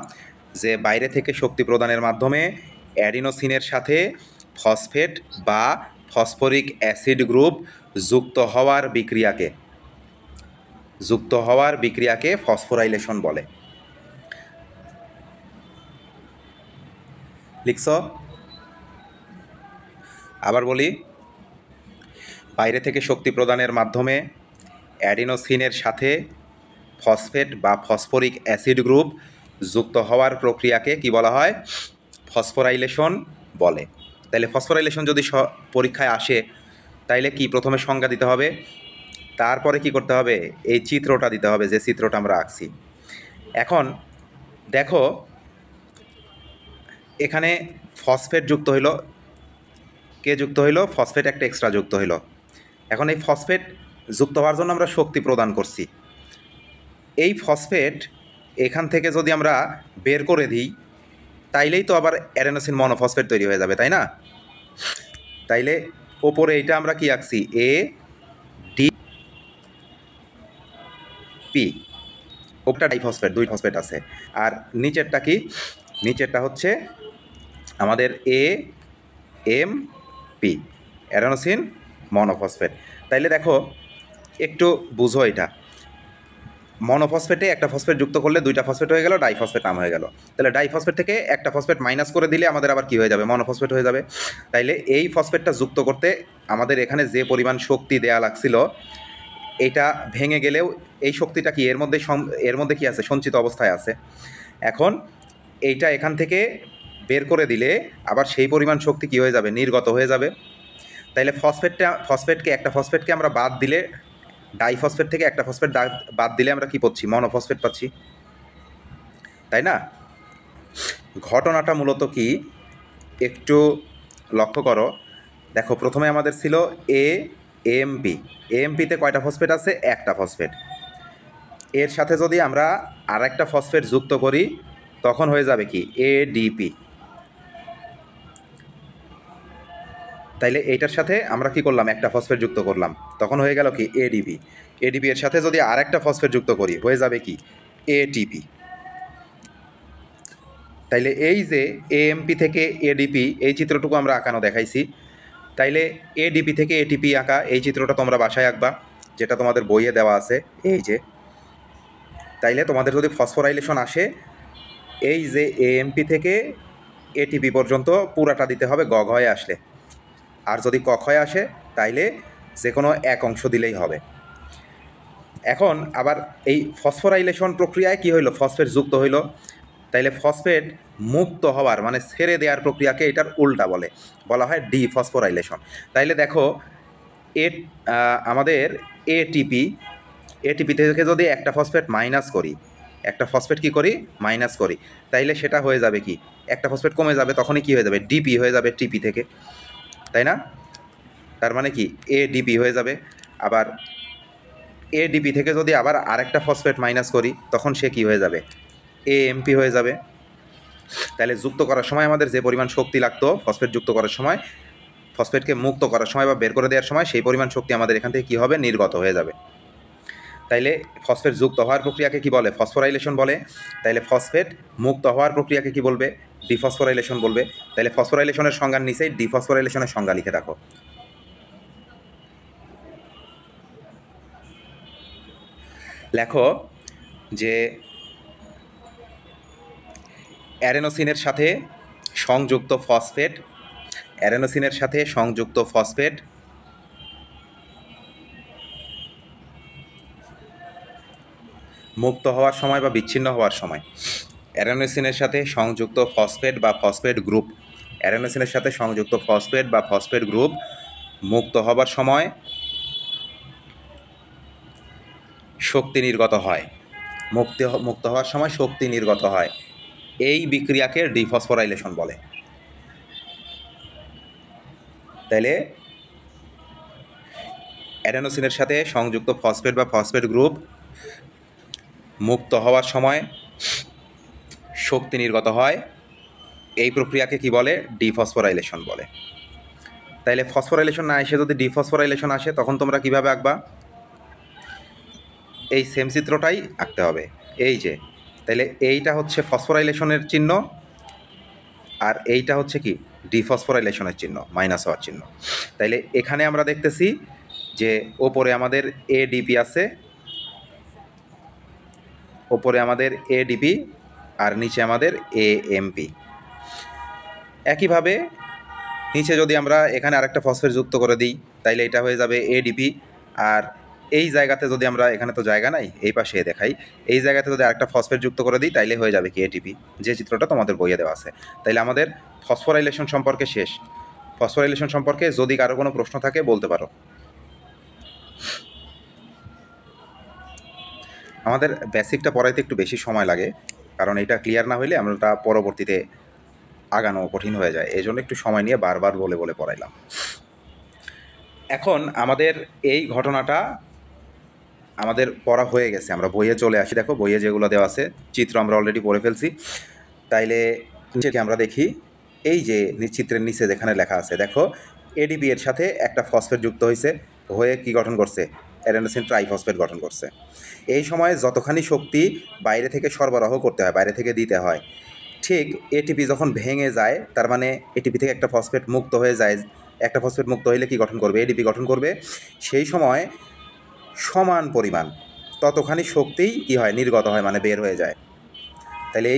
যে বাইরে থেকে শক্তি প্রদানের মাধ্যমে অ্যাডিনোসিনের সাথে ফসফেট বা ফসফরিক অ্যাসিড গ্রুপ যুক্ত হওয়ার বিক্রিয়াকে ফসফোরাইলেশন বলে। লিখছ? আবার বলি, বাইরে থেকে শক্তি প্রদানের মাধ্যমে অ্যাডিনোসিনের সাথে ফসফেট বা ফসফরিক অ্যাসিড গ্রুপ যুক্ত হওয়ার প্রক্রিয়াকে কি বলা হয়? ফসফোরাইলেশন বলে। তাইলে ফসফোরাইলেশন যদি পরীক্ষায় আসে তাইলে কি প্রথমে সংজ্ঞা দিতে হবে, তারপরে কি করতে হবে? এই চিত্রটা দিতে হবে, যে চিত্রটা আমরা আঁকছি। এখন দেখো, এখানে ফসফেট যুক্ত হইল, কে যুক্ত হইল? ফসফেট একটা এক্সট্রা যুক্ত হইল। এখন এই ফসফেট যুক্ত হওয়ার জন্য আমরা শক্তি প্রদান করছি। এই ফসফেট এখান থেকে যদি আমরা বের করে দিই তাইলেই তো আবার অ্যাডেনোসিন মনোফসফেট তৈরি হয়ে যাবে, তাই না? তাইলে ওপরে এইটা আমরা কি আঁকছি? ADP, ওটা ডাইফসফেট, 2 ফসফেট আছে। আর নিচেরটা কি? নিচেরটা হচ্ছে আমাদের AMP, অ্যাডেনোসিন মনোফসফেট। তাইলে দেখো, একটু বুঝো এটা। মনোফসফেটে একটা ফসফেট যুক্ত করলে দুইটা ফসফেট হয়ে গেল, ডাইফসফেট নাম হয়ে গেল। তাহলে ডাইফসফেট থেকে একটা ফসফেট মাইনাস করে দিলে আমাদের আবার কী হয়ে যাবে, মনোফসফেট হয়ে যাবে। তাইলে এই ফসফেটটা যুক্ত করতে আমাদের এখানে যে পরিমাণ শক্তি দেয়া লাগছিল এটা ভেঙে গেলেও এই শক্তিটা কি এর মধ্যে কি আছে, সঞ্চিত অবস্থায় আছে। এখন এইটা এখান থেকে বের করে দিলে আবার সেই পরিমাণ শক্তি কি হয়ে যাবে, নির্গত হয়ে যাবে। তাইলে একটা ফসফেটকে আমরা বাদ দিলে, ডাইফসফেট থেকে একটা ফসফেট বাদ দিলে আমরা কি পাচ্ছি, মনোফসফেট পাচ্ছি, তাই না? ঘটনাটা মূলত কি একটু লক্ষ্য করো। দেখো, প্রথমে আমাদের ছিল এএমপি। এএমপিতে কয়টা ফসফেট আছে, একটা ফসফেট। এর সাথে যদি আমরা আর একটা ফসফেট যুক্ত করি তখন হয়ে যাবে কি, এডিপি। তাইলে এইটার সাথে আমরা কি করলাম, একটা ফসফেট যুক্ত করলাম, তখন হয়ে গেল কি, এডিপি। এডিপি এর সাথে যদি আর একটা ফসফেট যুক্ত করি হয়ে যাবে কি, এটিপি। তাইলে এই যে এএমপি থেকে এডিপি, এই চিত্রটুকু আমরা আঁকানো দেখাইছি। তাইলে এডিপি থেকে এটিপি আঁকা এই চিত্রটা তোমরা বাসায় আঁকবা, যেটা তোমাদের বইয়ে দেওয়া আছে, এই যে। তাইলে তোমাদের যদি ফসফোরাইলেশন আসে, এই যে এএমপি থেকে এটিপি পর্যন্ত পুরাটা দিতে হবে গ হয়ে আসলে। আর যদি ক হয়ে আসে তাইলে যে কোনো এক অংশ দিলেই হবে। এখন আবার এই ফসফোরাইলেশন প্রক্রিয়ায় কি হইল, ফসফেট যুক্ত হইল। তাইলে ফসফেট মুক্ত হওয়ার মানে ছেড়ে দেওয়ার প্রক্রিয়াকে এটার উল্টা বলা হয় ডিফসফোরাইলেশন। তাইলে দেখো, আমাদের এটিপি থেকে যদি একটা ফসফেট মাইনাস করি, একটা ফসফেট কি করি, মাইনাস করি, তাইলে সেটা হয়ে যাবে কি, একটা ফসফেট কমে যাবে, তখনই কি হয়ে যাবে, ডিপি হয়ে যাবে টিপি থেকে, তাই না? তার মানে কি, এডিপি হয়ে যাবে। আবার এডিপি থেকে যদি আবার আরেকটা ফসফেট মাইনাস করি তখন সে কি হয়ে যাবে, এএমপি হয়ে যাবে। তাহলে যুক্ত করার সময় আমাদের যে পরিমাণ শক্তি লাগতো ফসফেট যুক্ত করার সময়, ফসফেটকে মুক্ত করার সময় বা বের করে দেওয়ার সময় সেই পরিমাণ শক্তি আমাদের এখান থেকে কী হবে, নির্গত হয়ে যাবে। তাইলে ফসফেট যুক্ত হওয়ার প্রক্রিয়াকে কি বলে, ফসফোরাইলেশন বলে। তাইলে ফসফেট মুক্ত হওয়ার প্রক্রিয়াকে কি বলবে, ডিফসফোরাইলেশন বলবে। তাইলে ফসফোরাইলেশনের সংজ্ঞার নিচেই ডিফসফোরাইলেশনের সংজ্ঞা লিখে রাখো। লেখো যে অ্যাডেনোসিনের সাথে সংযুক্ত ফসফেট মুক্ত হওয়ার সময় বা বিচ্ছিন্ন হওয়ার সময়, অ্যাডেনোসিনের সাথে সংযুক্ত ফসফেট বা ফসফেট গ্রুপ মুক্ত হবার সময় শক্তি নির্গত হয়, মুক্ত হওয়ার সময় শক্তি নির্গত হয়। এই বিক্রিয়াকে ডিফসফোরাইলেশন বলে। তাইলে অ্যাডেনোসিনের সাথে সংযুক্ত ফসফেট বা ফসফেট গ্রুপ মুক্ত হওয়ার সময় শক্তি নির্গত হয়, এই প্রক্রিয়াকে কি বলে, ডিফসফোরাইলেশন বলে। তাইলে ফসফোরাইলেশন না এসে যদি ডিফসফোরাইলেশন আসে তখন তোমরা কিভাবে আঁকবা, এই সেম চিত্রটাই আঁকতে হবে, এই যে। তাইলে এইটা হচ্ছে ফসফোরাইলেশনের চিহ্ন আর এইটা হচ্ছে কি, ডিফসফোরাইলেশনের চিহ্ন, মাইনাস হওয়ার চিহ্ন। তাইলে এখানে আমরা দেখতেছি যে ওপরে আমাদের এডিপি আর নিচে আমাদের এএমপি। একইভাবে নিচে যদি আমরা এখানে আরেকটা ফসফেট যুক্ত করে দিই তাইলে এটা হয়ে যাবে এডিপি। আর এই জায়গাতে যদি আমরা, এখানে তো জায়গা নাই, এই পাশে দেখাই, এই জায়গাতে যদি আরেকটা ফসফেট যুক্ত করে দিই তাইলে হয়ে যাবে কি, এটিপি, যে চিত্রটা তোমাদের বইয়ে দেওয়া আছে। তাইলে আমাদের ফসফোরাইলেশন সম্পর্কে শেষ। ফসফোরাইলেশন সম্পর্কে যদি কারো কোনো প্রশ্ন থাকে বলতে পারো। আমাদের বেসিকটা পড়াইতে একটু বেশি সময় লাগে, কারণ এটা ক্লিয়ার না হইলে আমরা পরবর্তীতে আগানো কঠিন হয়ে যায়, এই জন্য একটু সময় নিয়ে বারবার বলে পড়াইলাম। এখন আমাদের এই ঘটনাটা আমাদের পড়া হয়ে গেছে, আমরা বইয়ে চলে আসি। দেখো, বইয়ে যেগুলো দেওয়া আছে চিত্র আমরা অলরেডি পড়ে ফেলছি। তাইলে আমরা দেখি, এই যে চিত্রের নিচে যেখানে লেখা আছে, দেখো এডিপি এর সাথে একটা ফসফেট যুক্ত হয়ে কি গঠন করছে, অ্যাডেনোসিন ট্রাইফসফেট গঠন করছে। এই সময় যতখানি শক্তি বাইরে থেকে সরবরাহ করতে হয়, বাইরে থেকে দিতে হয়, ঠিক এটিপি যখন ভেঙে যায়, তার মানে এটিপি থেকে একটা ফসফেট মুক্ত হয়ে যায়, একটা ফসফেট মুক্ত হইলে কি গঠন করবে, এডিপি গঠন করবে। সেই সময় সমান পরিমাণ ততখানি শক্তিই কী হয়, নির্গত হয়, মানে বের হয়ে যায়। তাইলে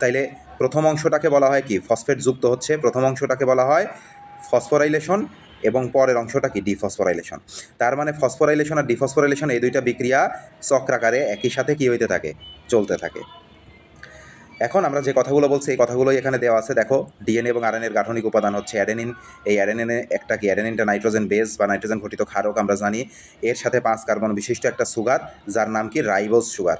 তাইলে প্রথম অংশটাকে বলা হয় কি, ফসফেট যুক্ত হচ্ছে, প্রথম অংশটাকে বলা হয় ফসফোরাইলেশন, এবং পরের অংশটা কি, ডিফসফোরাইলেশন। তার মানে ফসফোরাইলেশন আর ডিফসফোরাইলেশন এই দুইটা বিক্রিয়া চক্রাকারে একই সাথে কী হইতে থাকে, চলতে থাকে। এখন আমরা যে কথাগুলো বলছি এই কথাগুলোই এখানে দেওয়া আছে। দেখো, ডিএনএ এবং আরএনএর গাঠনিক উপাদান হচ্ছে অ্যাডেনিন। এই অ্যাডেনিনে একটা কি, অ্যাডেনিনটা নাইট্রোজেন বেস বা নাইট্রোজেন ঘটিত ক্ষারক আমরা জানি। এর সাথে 5 কার্বন বিশিষ্ট একটা সুগার, যার নাম কি, রাইবোজ সুগার।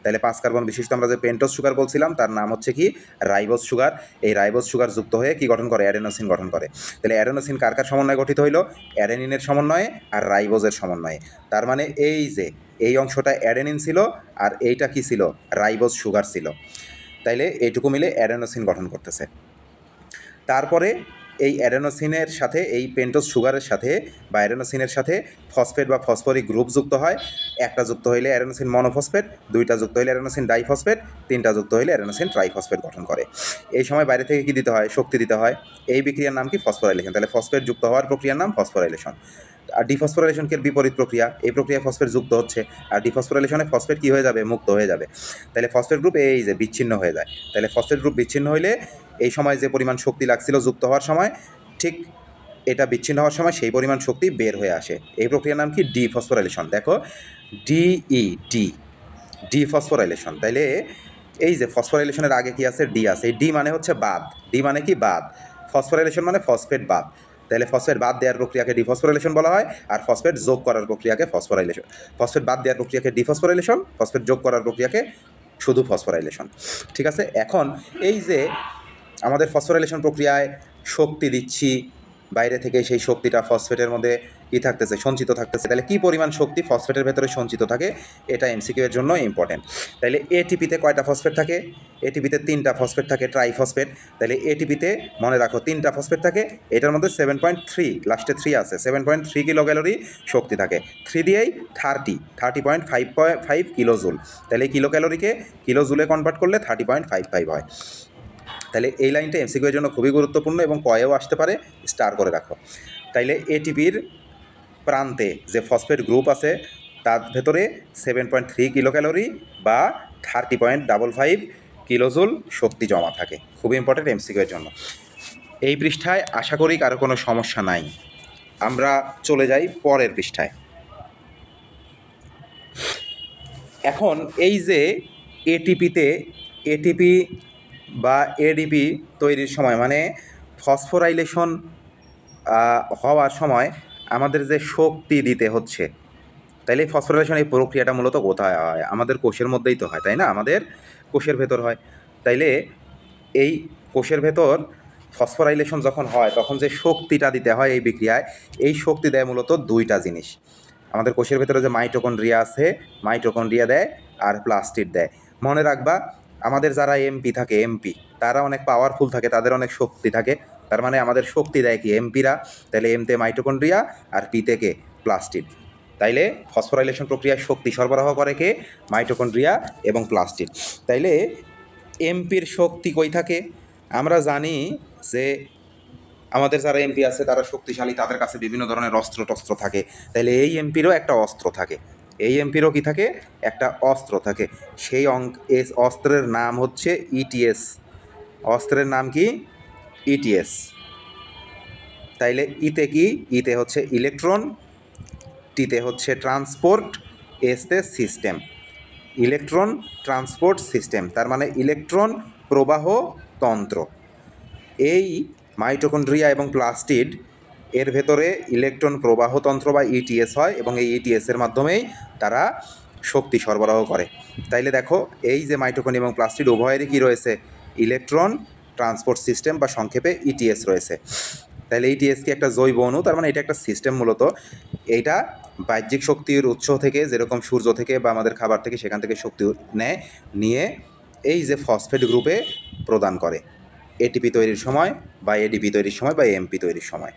তাহলে 5 কার্বন বিশিষ্ট আমরা যে পেন্টোজ সুগার বলছিলাম তার নাম হচ্ছে কি, রাইবোজ সুগার। এই রাইবোজ সুগার যুক্ত হয়ে কি গঠন করে, অ্যাডেনোসিন গঠন করে। তাহলে অ্যাডেনোসিন কার কার সমন্বয়ে গঠিত হইল, অ্যাডেনিনের সমন্বয়ে আর রাইবোজের সমন্বয়ে। তার মানে এই যে এই অংশটা অ্যাডেনিন ছিল আর এইটা কি ছিল, রাইবোজ সুগার ছিল। তাইলে এইটুকু মিলে অ্যাডেনোসিন গঠন করতেছে। তারপরে এই অ্যাডেনোসিনের সাথে এই পেন্টোজ সুগারের সাথে বা অ্যাডেনোসিনের সাথে ফসফেট বা ফসফরিক গ্রুপ যুক্ত হয়। একটা যুক্ত হইলে অ্যাডেনোসিন মনোফসফেট, দুইটা যুক্ত হইলে অ্যাডেনোসিন ডাইফসফেট, তিনটা যুক্ত হইলে অ্যাডেনোসিন ট্রাইফসফেট গঠন করে। এই সময় বাইরে থেকে কি দিতে হয়, শক্তি দিতে হয়। এই বিক্রিয়ার নাম কি, ফসফোরাইলেশন। তাহলে ফসফেট যুক্ত হওয়ার প্রক্রিয়ার নাম ফসফোরাইলেশন। আর ডিফসফোরাইলেশনকে বিপরীত প্রক্রিয়া, এই প্রক্রিয়ায় ফসফেট যুক্ত হচ্ছে, আর ডিফসফোরাইলেশনে ফসফেট কী হয়ে যাবে, মুক্ত হয়ে যাবে। তাহলে ফসফেট গ্রুপ এই যে বিচ্ছিন্ন হয়ে যায়। তাহলে ফসফেট গ্রুপ বিচ্ছিন্ন হইলে এই সময় যে পরিমাণ শক্তি লাগছিল যুক্ত হওয়ার সময়, ঠিক এটা বিচ্ছিন্ন হওয়ার সময় সেই পরিমাণ শক্তি বের হয়ে আসে। এই প্রক্রিয়ার নাম কি, ডিফসফোরাইলেশন। দেখো, ডিফসফোরাইলেশন। তাইলে এই যে ফসফোরাইলেশনের আগে কি আছে, ডি আছে। এই ডি মানে হচ্ছে বাদ, ডি মানে কি, বাদ। ফসফোরাইলেশন মানে ফসফেট বাদ। তাহলে ফসফেট বাদ দেওয়ার প্রক্রিয়াকে ডিফসফোরাইলেশন বলা হয়, আর ফসফেট যোগ করার প্রক্রিয়াকে ফসফোরাইলেশন। ফসফেট বাদ দেওয়ার প্রক্রিয়াকে ডিফসফোরাইলেশন, ফসফেট যোগ করার প্রক্রিয়াকে শুধু ফসফোরাইলেশন। ঠিক আছে। এখন এই যে আমাদের ফসফোরাইলেশন প্রক্রিয়ায় শক্তি দিচ্ছি বাইরে থেকে, সেই শক্তিটা ফসফেটের মধ্যে কী থাকতেছে, সঞ্চিত থাকতেছে। তাহলে কী পরিমাণ শক্তি ফসফেটের ভেতরে সঞ্চিত থাকে, এটা এমসিকিউ এর জন্য ইম্পর্টেন্ট। তাহলে এটিপিতে কয়টা ফসফেট থাকে, এটিপিতে 3টা ফসফেট থাকে, ট্রাইফসফেট। তাহলে এটিপিতে মনে রাখো 3টা ফসফেট থাকে, এটার মধ্যে 7.3, লাস্টে 3 আছে, 7.3 কিলো ক্যালোরি শক্তি থাকে। 3 দিয়েই 30.5 কিলো জুল। তাহলে কিলো ক্যালোরিকে কিলো জুলে কনভার্ট করলে 30.55 হয়। তাহলে এই লাইনটা এমসিকিউ এর জন্য খুবই গুরুত্বপূর্ণ এবং কয়েও আসতে পারে, স্টার করে রাখো। তাইলে এটিপির প্রান্তে যে ফসফেট গ্রুপ আছে তার ভেতরে 7.3 কিলো ক্যালোরি বা 30.55 কিলোজুল শক্তি জমা থাকে। খুবই ইম্পর্টেন্ট এমসিকিউ এর জন্য। এই পৃষ্ঠায় আশা করি কারো কোনো সমস্যা নাই। আমরা চলে যাই পরের পৃষ্ঠায়। এখন এই যে এটিপি বা এডিপি তৈরির সময়, মানে ফসফোরাইলেশন হওয়ার সময় আমাদের যে শক্তি দিতে হচ্ছে, তাইলে ফসফোরাইলেশন এই প্রক্রিয়াটা মূলত কোথায় হয়, আমাদের কোষের মধ্যেই তো হয়, তাই না, আমাদের কোষের ভেতর হয়। তাইলে এই কোষের ভেতর ফসফোরাইলেশন যখন হয় তখন যে শক্তিটা দিতে হয় এই বিক্রিয়ায়, এই শক্তি দেয় মূলত দুইটা জিনিস। আমাদের কোষের ভেতরে যে মাইটোকন্ড্রিয়া আছে, মাইটোকন্ড্রিয়া দেয় আর প্লাস্টিড দেয়। মনে রাখবা, আমাদের যারা এমপি থাকে, এমপি তারা অনেক পাওয়ারফুল থাকে, তাদের অনেক শক্তি থাকে। তার মানে আমাদের শক্তি দেয় কি, এমপিরা। তাহলে এমতে মাইটোকন্ড্রিয়া আর পিতে কে, প্লাস্টিড। তাইলে ফসফোরাইলেশন প্রক্রিয়ায় শক্তি সরবরাহ করে কে, মাইটোকন্ড্রিয়া এবং প্লাস্টিড। তাইলে এমপির শক্তি কই থাকে, আমরা জানি যে আমাদের যারা এমপি আছে তারা শক্তিশালী, তাদের কাছে বিভিন্ন ধরনের অস্ত্র টস্ত্র থাকে। তাইলে এই এমপিরও একটা অস্ত্র থাকে, এই এমপিরও কি থাকে, একটা অস্ত্র থাকে। সেই অস্ত্রের নাম হচ্ছে ইটিএস। অস্ত্রের নাম কি, ইটিএস। তাইলে ইতে কি, ইতে হচ্ছে ইলেকট্রন, টিতে হচ্ছে ট্রান্সপোর্ট, এসতে সিস্টেম। ইলেকট্রন ট্রান্সপোর্ট সিস্টেম, তার মানে ইলেকট্রন প্রবাহ তন্ত্র। এই মাইটোকন্ড্রিয়া এবং প্লাস্টিড এর ভেতরে ইলেকট্রন প্রবাহতন্ত্র বা ইটিএস হয়, এবং এই ইটিএসের মাধ্যমেই তারা শক্তি সরবরাহ করে। তাইলে দেখো, এই যে মাইটোকন্ড্রিয়া এবং প্লাস্টিড উভয়েরই কী রয়েছে, ইলেকট্রন ট্রান্সপোর্ট সিস্টেম বা সংক্ষেপে ইটিএস রয়েছে। তাহলে ইটিএস কি একটা জৈব অণু, তার মানে এটা একটা সিস্টেম মূলত। এইটা বাহ্যিক শক্তির উৎস থেকে, যেরকম সূর্য থেকে বা আমাদের খাবার থেকে, সেখান থেকে শক্তি নেয়, নিয়ে এই যে ফসফেট গ্রুপে প্রদান করে এটিপি তৈরির সময় বা এডিপি তৈরির সময় বা এমপি তৈরির সময়।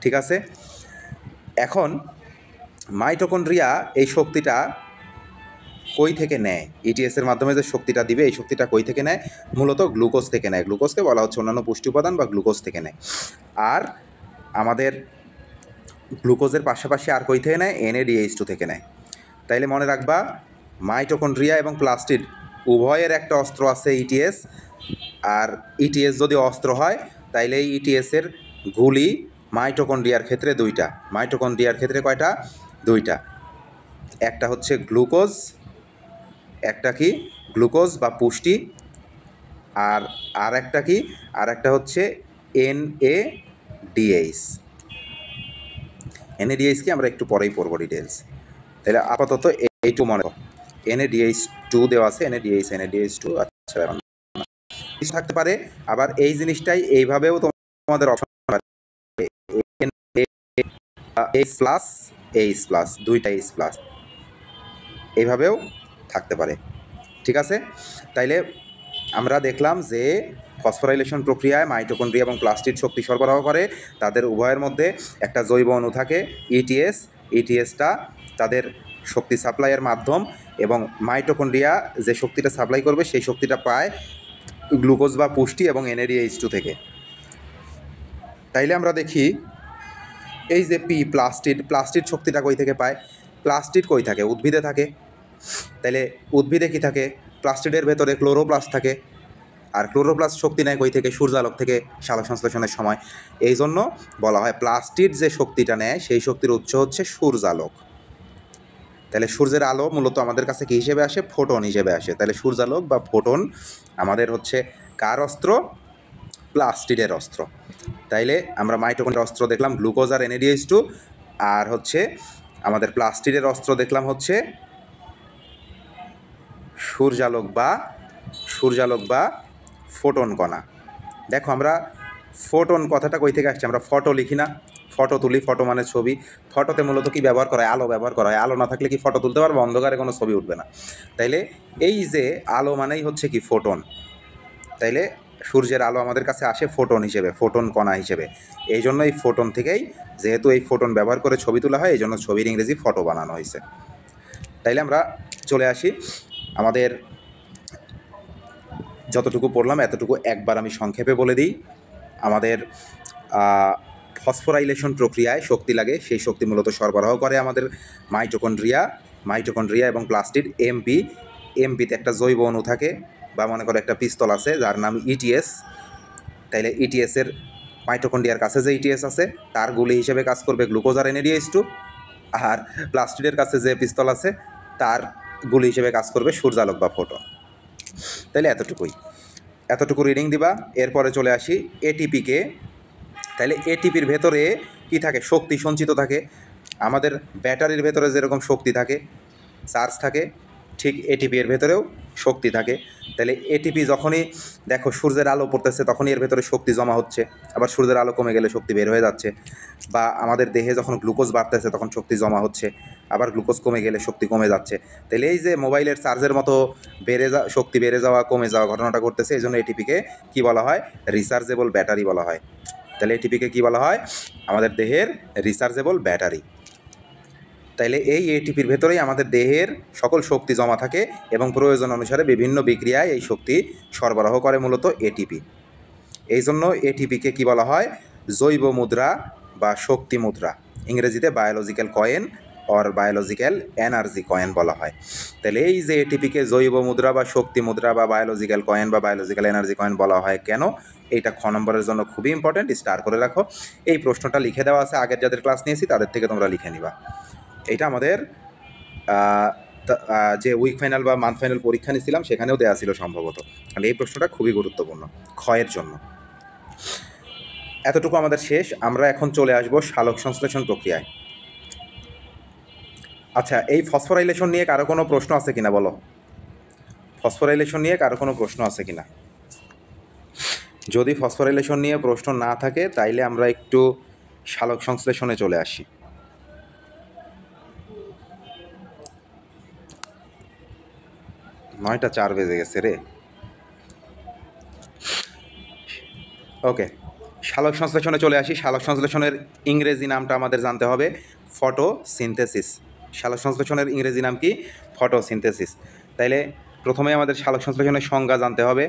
ঠিক আছে। এখন মাইটোকন্ড্রিয়া এই শক্তিটা কই থেকে নেয়, ইটিএসের মাধ্যমে যে শক্তিটা দিবে এই শক্তিটা কই থেকে নেয়, মূলত গ্লুকোজ থেকে নেয়। গ্লুকোজকে বলা হচ্ছে অন্যান্য পুষ্টি উপাদান বা গ্লুকোজ থেকে নেয়। আর আমাদের গ্লুকোজের পাশাপাশি আর কই থেকে নেয়, NADH2 থেকে নেয়। তাইলে মনে রাখবা মাইটোকন্ড্রিয়া এবং প্লাস্টিড উভয়ের একটা অস্ত্র আছে ইটিএস, আর ইটিএস যদি অস্ত্র হয় তাইলে এই ইটিএসের গুলি মাইটোকন্ড্রিয়ার ক্ষেত্রে দুইটা। মাইটোকন্ড্রিয়ার ক্ষেত্রে কয়টা? দুইটা। একটা হচ্ছে গ্লুকোজ, একটা কি গ্লুকোজ বা পুষ্টি, আর আর একটা কি, আর একটা হচ্ছে NADH। NADH কি আমরা একটু পরেই পড়বো ডিটেলস। তাহলে আপাতত এইটু মনে করো, NADH2 দেওয়া আছে, NADH2। আচ্ছা কিছু থাকতে পারে, আবার এই জিনিসটাই এইভাবেও তোমাদের অপশন H+, দুইটা H+, এইভাবেও থাকতে পারে। ঠিক আছে, তাইলে আমরা দেখলাম যে ফসফোরাইলেশন প্রক্রিয়ায় মাইটোকন্ড্রিয়া এবং প্লাস্টিড শক্তি সরবরাহ করে, তাদের উভয়ের মধ্যে একটা জৈব অণু থাকে ইটিএস। ইটিএসটা তাদের শক্তি সাপ্লাইয়ের মাধ্যম, এবং মাইটোকন্ড্রিয়া যে শক্তিটা সাপ্লাই করবে সেই শক্তিটা পায় গ্লুকোজ বা পুষ্টি এবং NADH2 থেকে। তাইলে আমরা দেখি এই যে প্লাস্টিড শক্তিটা কই থেকে পায়? প্লাস্টিড কই থাকে? উদ্ভিদে থাকে। তাইলে উদ্ভিদে কি থাকে? প্লাস্টিডের ভেতরে ক্লোরোপ্লাস্ট থাকে, আর ক্লোরোপ্লাস্ট শক্তি নেয় কই থেকে? সূর্যালোক থেকে সালোক সংশ্লেষণের সময়। এই জন্য বলা হয় প্লাস্টিড যে শক্তিটা নেয় সেই শক্তির উৎস হচ্ছে সূর্যালোক। তাহলে সূর্যের আলো মূলত আমাদের কাছে কী হিসেবে আসে? ফোটন হিসেবে আসে। তাহলে সূর্যালোক বা ফোটন আমাদের হচ্ছে কার অস্ত্র? প্লাস্টিডের অস্ত্র। তাইলে আমরা মাইটোকন্ড্রিয়ার অস্ত্র দেখলাম গ্লুকোজ আর NADH2, আর হচ্ছে আমাদের প্লাস্টিডের অস্ত্র দেখলাম হচ্ছে সূর্যালোক বা ফোটন কণা। দেখো আমরা ফোটন কথাটা কই থেকে আসছে? আমরা ফটো লিখি না, ফটো তুলি, ফটো মানে ছবি। ফটোতে মূলত কি ব্যবহার করা হয়? আলো ব্যবহার করা হয়। আলো না থাকলে কি ফটো তুলতে পারবো? অন্ধকারে কোনো ছবি উঠবে না। তাইলে এই যে আলো মানেই হচ্ছে কি ফোটন। তাইলে সূর্যের আলো আমাদের কাছে আসে ফোটন হিসেবে, ফোটন কণা হিসেবে। এই জন্য এই ফোটন থেকেই, যেহেতু এই ফোটন ব্যবহার করে ছবি তোলা হয়, এই জন্য ছবির ইংরেজি ফটো বানানো হয়েছে। তাইলে আমরা চলে আসি, আমাদের যতটুকু পড়লাম এতটুকু একবার আমি সংক্ষেপে বলে দিই। আমাদের ফসফোরাইলেশন প্রক্রিয়ায় শক্তি লাগে, সেই শক্তি মূলত সরবরাহ করে আমাদের মাইটোকন্ড্রিয়া এবং প্লাস্টিড। এমপিতে একটা জৈব অণু থাকে, বা মনে করো একটা পিস্তল আছে যার নাম ইটিএস। তাইলে ইটিএসের মাইটোকন্ড্রিয়ার কাছে যে ইটিএস আছে তার গুলি হিসেবে কাজ করবে গ্লুকোজ আর NADH2, আর প্লাস্টিডের কাছে যে পিস্তল আছে তার গুলি হিসেবে কাজ করবে সূর্যালোক বা ফোটন। তাইলে এতটুকু রিডিং দিবা। এরপরে চলে আসি এটিপিকে। তাইলে এটিপির ভেতরে কি থাকে? শক্তি সঞ্চিত থাকে। আমাদের ব্যাটারির ভেতরে যেরকম শক্তি থাকে, চার্জ থাকে, ঠিক এটিপির ভেতরেও শক্তি থাকে। তাহলে এটিপি যখনই দেখো সূর্যের আলো পড়তেছে তখনই এর ভেতরে শক্তি জমা হচ্ছে, আবার সূর্যের আলো কমে গেলে শক্তি বের হয়ে যাচ্ছে। বা আমাদের দেহে যখন গ্লুকোজ বাড়তেছে তখন শক্তি জমা হচ্ছে, আবার গ্লুকোজ কমে গেলে শক্তি কমে যাচ্ছে। তাহলে এই যে মোবাইলের চার্জের মতো শক্তি বেড়ে যাওয়া কমে যাওয়া ঘটনাটা ঘটতেছে, এই জন্য এটিপিকে কী বলা হয়? রিচার্জেবল ব্যাটারি বলা হয়। তাহলে এটিপিকে কী বলা হয়? আমাদের দেহের রিচার্জেবল ব্যাটারি। তাইলে এই এটিপির ভেতরেই আমাদের দেহের সকল শক্তি জমা থাকে, এবং প্রয়োজন অনুসারে বিভিন্ন বিক্রিয়ায় এই শক্তি সরবরাহ করে মূলত এটিপি। এই জন্য এটিপিকে কী বলা হয়? জৈব মুদ্রা বা শক্তি মুদ্রা, ইংরেজিতে biological coin or biological energy coin বলা হয়। তাহলে এই যে এটিপিকে জৈব মুদ্রা বা শক্তি মুদ্রা বা বায়োলজিক্যাল কয়েন বা বায়োলজিক্যাল এনার্জি কয়েন বলা হয় কেন? এইটা খ নম্বরের জন্য খুবই ইম্পর্টেন্ট, স্টার করে রাখো। এই প্রশ্নটা লিখে দেওয়া আছে, আগের যাদের ক্লাস নিয়েছি তাদের থেকে তোমরা লিখে নিবা। এটা আমাদের যে উইক ফাইনাল বা মান্থ ফাইনাল পরীক্ষা নিয়েছিলাম সেখানেও দেওয়া ছিল সম্ভবত। তাহলে এই প্রশ্নটা খুবই গুরুত্বপূর্ণ ক্ষয়ের জন্য। এতটুকু আমাদের শেষ। আমরা এখন চলে আসব সালোক সংশ্লেষণ প্রক্রিয়ায়। আচ্ছা, এই ফসফোরাইলেশন নিয়ে কারো কোনো প্রশ্ন আছে কিনা বলো? ফসফোরাইলেশন নিয়ে কারো কোনো প্রশ্ন আছে কিনা? যদি ফসফোরাইলেশন নিয়ে প্রশ্ন না থাকে তাইলে আমরা একটু সালোক সংশ্লেষণে চলে আসি। 9:04 বেজে গেছে রে। ওকে, সালোক সংশ্লেষণে চলে আসি। সালোক সংশ্লেষণের ইংরেজি নামটা আমাদের জানতে হবে ফটোসিনথেসিস। সালোক সংশ্লেষণের ইংরেজি নাম কি? ফটোসিনথেসিস। তাইলে প্রথমে আমাদের সালোক সংশ্লেষণের সংজ্ঞা জানতে হবে।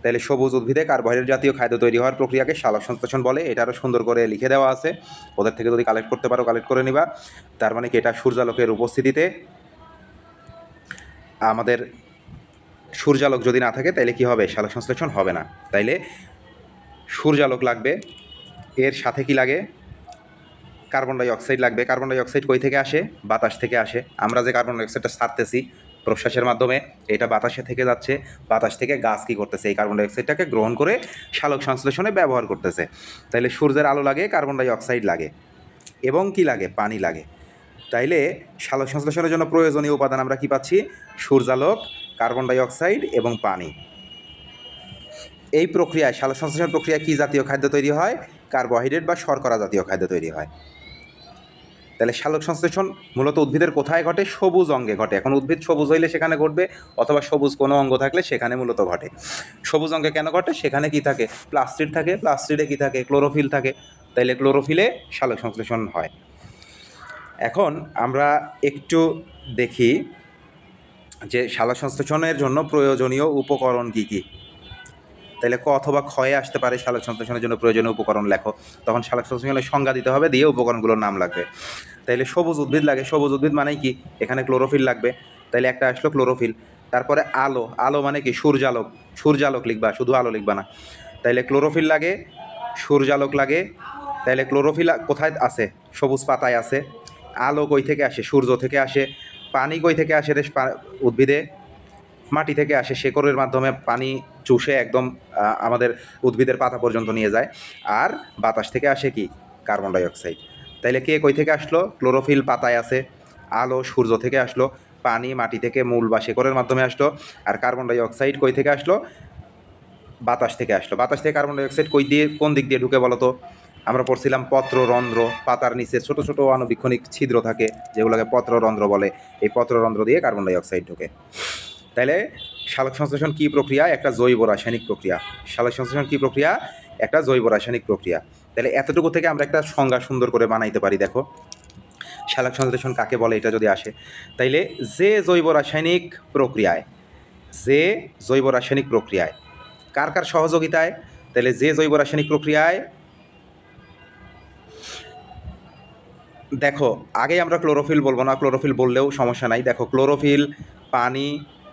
তাইলে সবুজ উদ্ভিদে কার্বোহাইড্রেট জাতীয় খাদ্য তৈরি হওয়ার প্রক্রিয়াকে সালোক সংশ্লেষণ বলে। এটা আরও সুন্দর করে লিখে দেওয়া আছে, ওদের থেকে যদি কালেক্ট করতে পারো কালেক্ট করে নিবা। তার মানে কি? এটা সূর্যালোকের উপস্থিতিতে আমাদের সূর্যালোক যদি না থাকে তাইলে কি হবে, সালোক সংশ্লেষণ হবে না। তাইলে সূর্যালোক লাগবে, এর সাথে কি লাগে, কার্বন ডাই অক্সাইড লাগবে। কার্বন ডাই অক্সাইড কই থেকে আসে, বাতাস থেকে আসে। আমরা যে কার্বন ডাই অক্সাইডটা ছাড়তেছি প্রশ্বাসের মাধ্যমে, এটা বাতাসে থেকে যাচ্ছে, বাতাস থেকে গাছ কী করতেছে, এই কার্বন ডাই অক্সাইডটাকে গ্রহণ করে সালোক সংশ্লেষণে ব্যবহার করতেছে। তাইলে সূর্যের আলো লাগে, কার্বন ডাই অক্সাইড লাগে, এবং কি লাগে, পানি লাগে। তাইলে সালোক সংশ্লেষণের জন্য প্রয়োজনীয় উপাদান আমরা কি পাচ্ছি, সূর্যালোক, কার্বন ডাই অক্সাইড এবং পানি। এই প্রক্রিয়ায়, সালোক সংশ্লেষণ প্রক্রিয়ায় কী জাতীয় খাদ্য তৈরি হয়, কার্বোহাইড্রেট বা শর্করা জাতীয় খাদ্য তৈরি হয়। তাহলে সালোক সংশ্লেষণ মূলত উদ্ভিদের কোথায় ঘটে, সবুজ অঙ্গে ঘটে। এখন উদ্ভিদ সবুজ হইলে সেখানে ঘটবে, অথবা সবুজ কোনো অঙ্গ থাকলে সেখানে মূলত ঘটে। সবুজ অঙ্গে কেন ঘটে, সেখানে কি থাকে, প্লাস্টিড থাকে, প্লাস্টিডে কি থাকে, ক্লোরোফিল থাকে। তাইলে ক্লোরোফিলে সালোক সংশ্লেষণ হয়। এখন আমরা একটু দেখি যে সালোক সংশ্লেষণের জন্য প্রয়োজনীয় উপকরণ কী কী। তাহলে ক অথবা ক্ষয়ে আসতে পারে সালোক সংশ্লেষণের জন্য প্রয়োজনীয় উপকরণ লেখো। তখন সালোক সংশ্লেষণের সংজ্ঞা দিতে হবে, দিয়ে উপকরণগুলোর নাম লাগবে। তাইলে সবুজ উদ্ভিদ লাগে, সবুজ উদ্ভিদ মানেই কি, এখানে ক্লোরোফিল লাগবে। তাইলে একটা আসলো ক্লোরোফিল। তারপরে আলো, আলো মানে কি, সূর্যালোক, সূর্যালোক লিখবা, শুধু আলো লিখবা না। তাইলে ক্লোরোফিল লাগে, সূর্যালোক লাগে। তাইলে ক্লোরোফিল কোথায় আছে, সবুজ পাতায় আছে। আলো কই থেকে আসে, সূর্য থেকে আসে। পানি কই থেকে আসে রে, উদ্ভিদে মাটি থেকে আসে, শেকড়ের মাধ্যমে পানি চুষে একদম আমাদের উদ্ভিদের পাতা পর্যন্ত নিয়ে যায়। আর বাতাস থেকে আসে কি, কার্বন ডাই অক্সাইড। তাইলে কে কই থেকে আসলো, ক্লোরোফিল পাতায় আছে, আলো সূর্য থেকে আসলো, পানি মাটি থেকে মূল বা শেকড়ের মাধ্যমে আসলো, আর কার্বন ডাই অক্সাইড কই থেকে আসলো, বাতাস থেকে আসলো। বাতাস থেকে কার্বন ডাই অক্সাইড কই দিয়ে, কোন দিক দিয়ে ঢুকে বলো তো, আমরা পড়ছিলাম পত্ররন্ধ্র, পাতার নিচে ছোট ছোট আণুবীক্ষণিক ছিদ্র থাকে যেগুলোকে পত্ররন্ধ্র বলে, এই পত্ররন্ধ্র দিয়ে কার্বন ডাই অক্সাইড ঢোকে। তাইলে সালোক সংশ্লেষণ কী প্রক্রিয়া, একটা জৈব রাসায়নিক প্রক্রিয়া। সালোক সংশ্লেষণ কী প্রক্রিয়া, একটা জৈব রাসায়নিক প্রক্রিয়া। তাহলে এতটুকু থেকে আমরা একটা সংজ্ঞা সুন্দর করে বানাইতে পারি। দেখো সালোক সংশ্লেষণ কাকে বলে, এটা যদি আসে, তাইলে যে জৈব রাসায়নিক প্রক্রিয়ায়, যে জৈব রাসায়নিক প্রক্রিয়ায় কার কার সহযোগিতায়, তাহলে যে জৈব রাসায়নিক প্রক্রিয়ায়, দেখো আগে আমরা ক্লোরোফিল বলবো না, ক্লোরোফিল বললেও সমস্যা নাই। দেখো ক্লোরোফিল, পানি,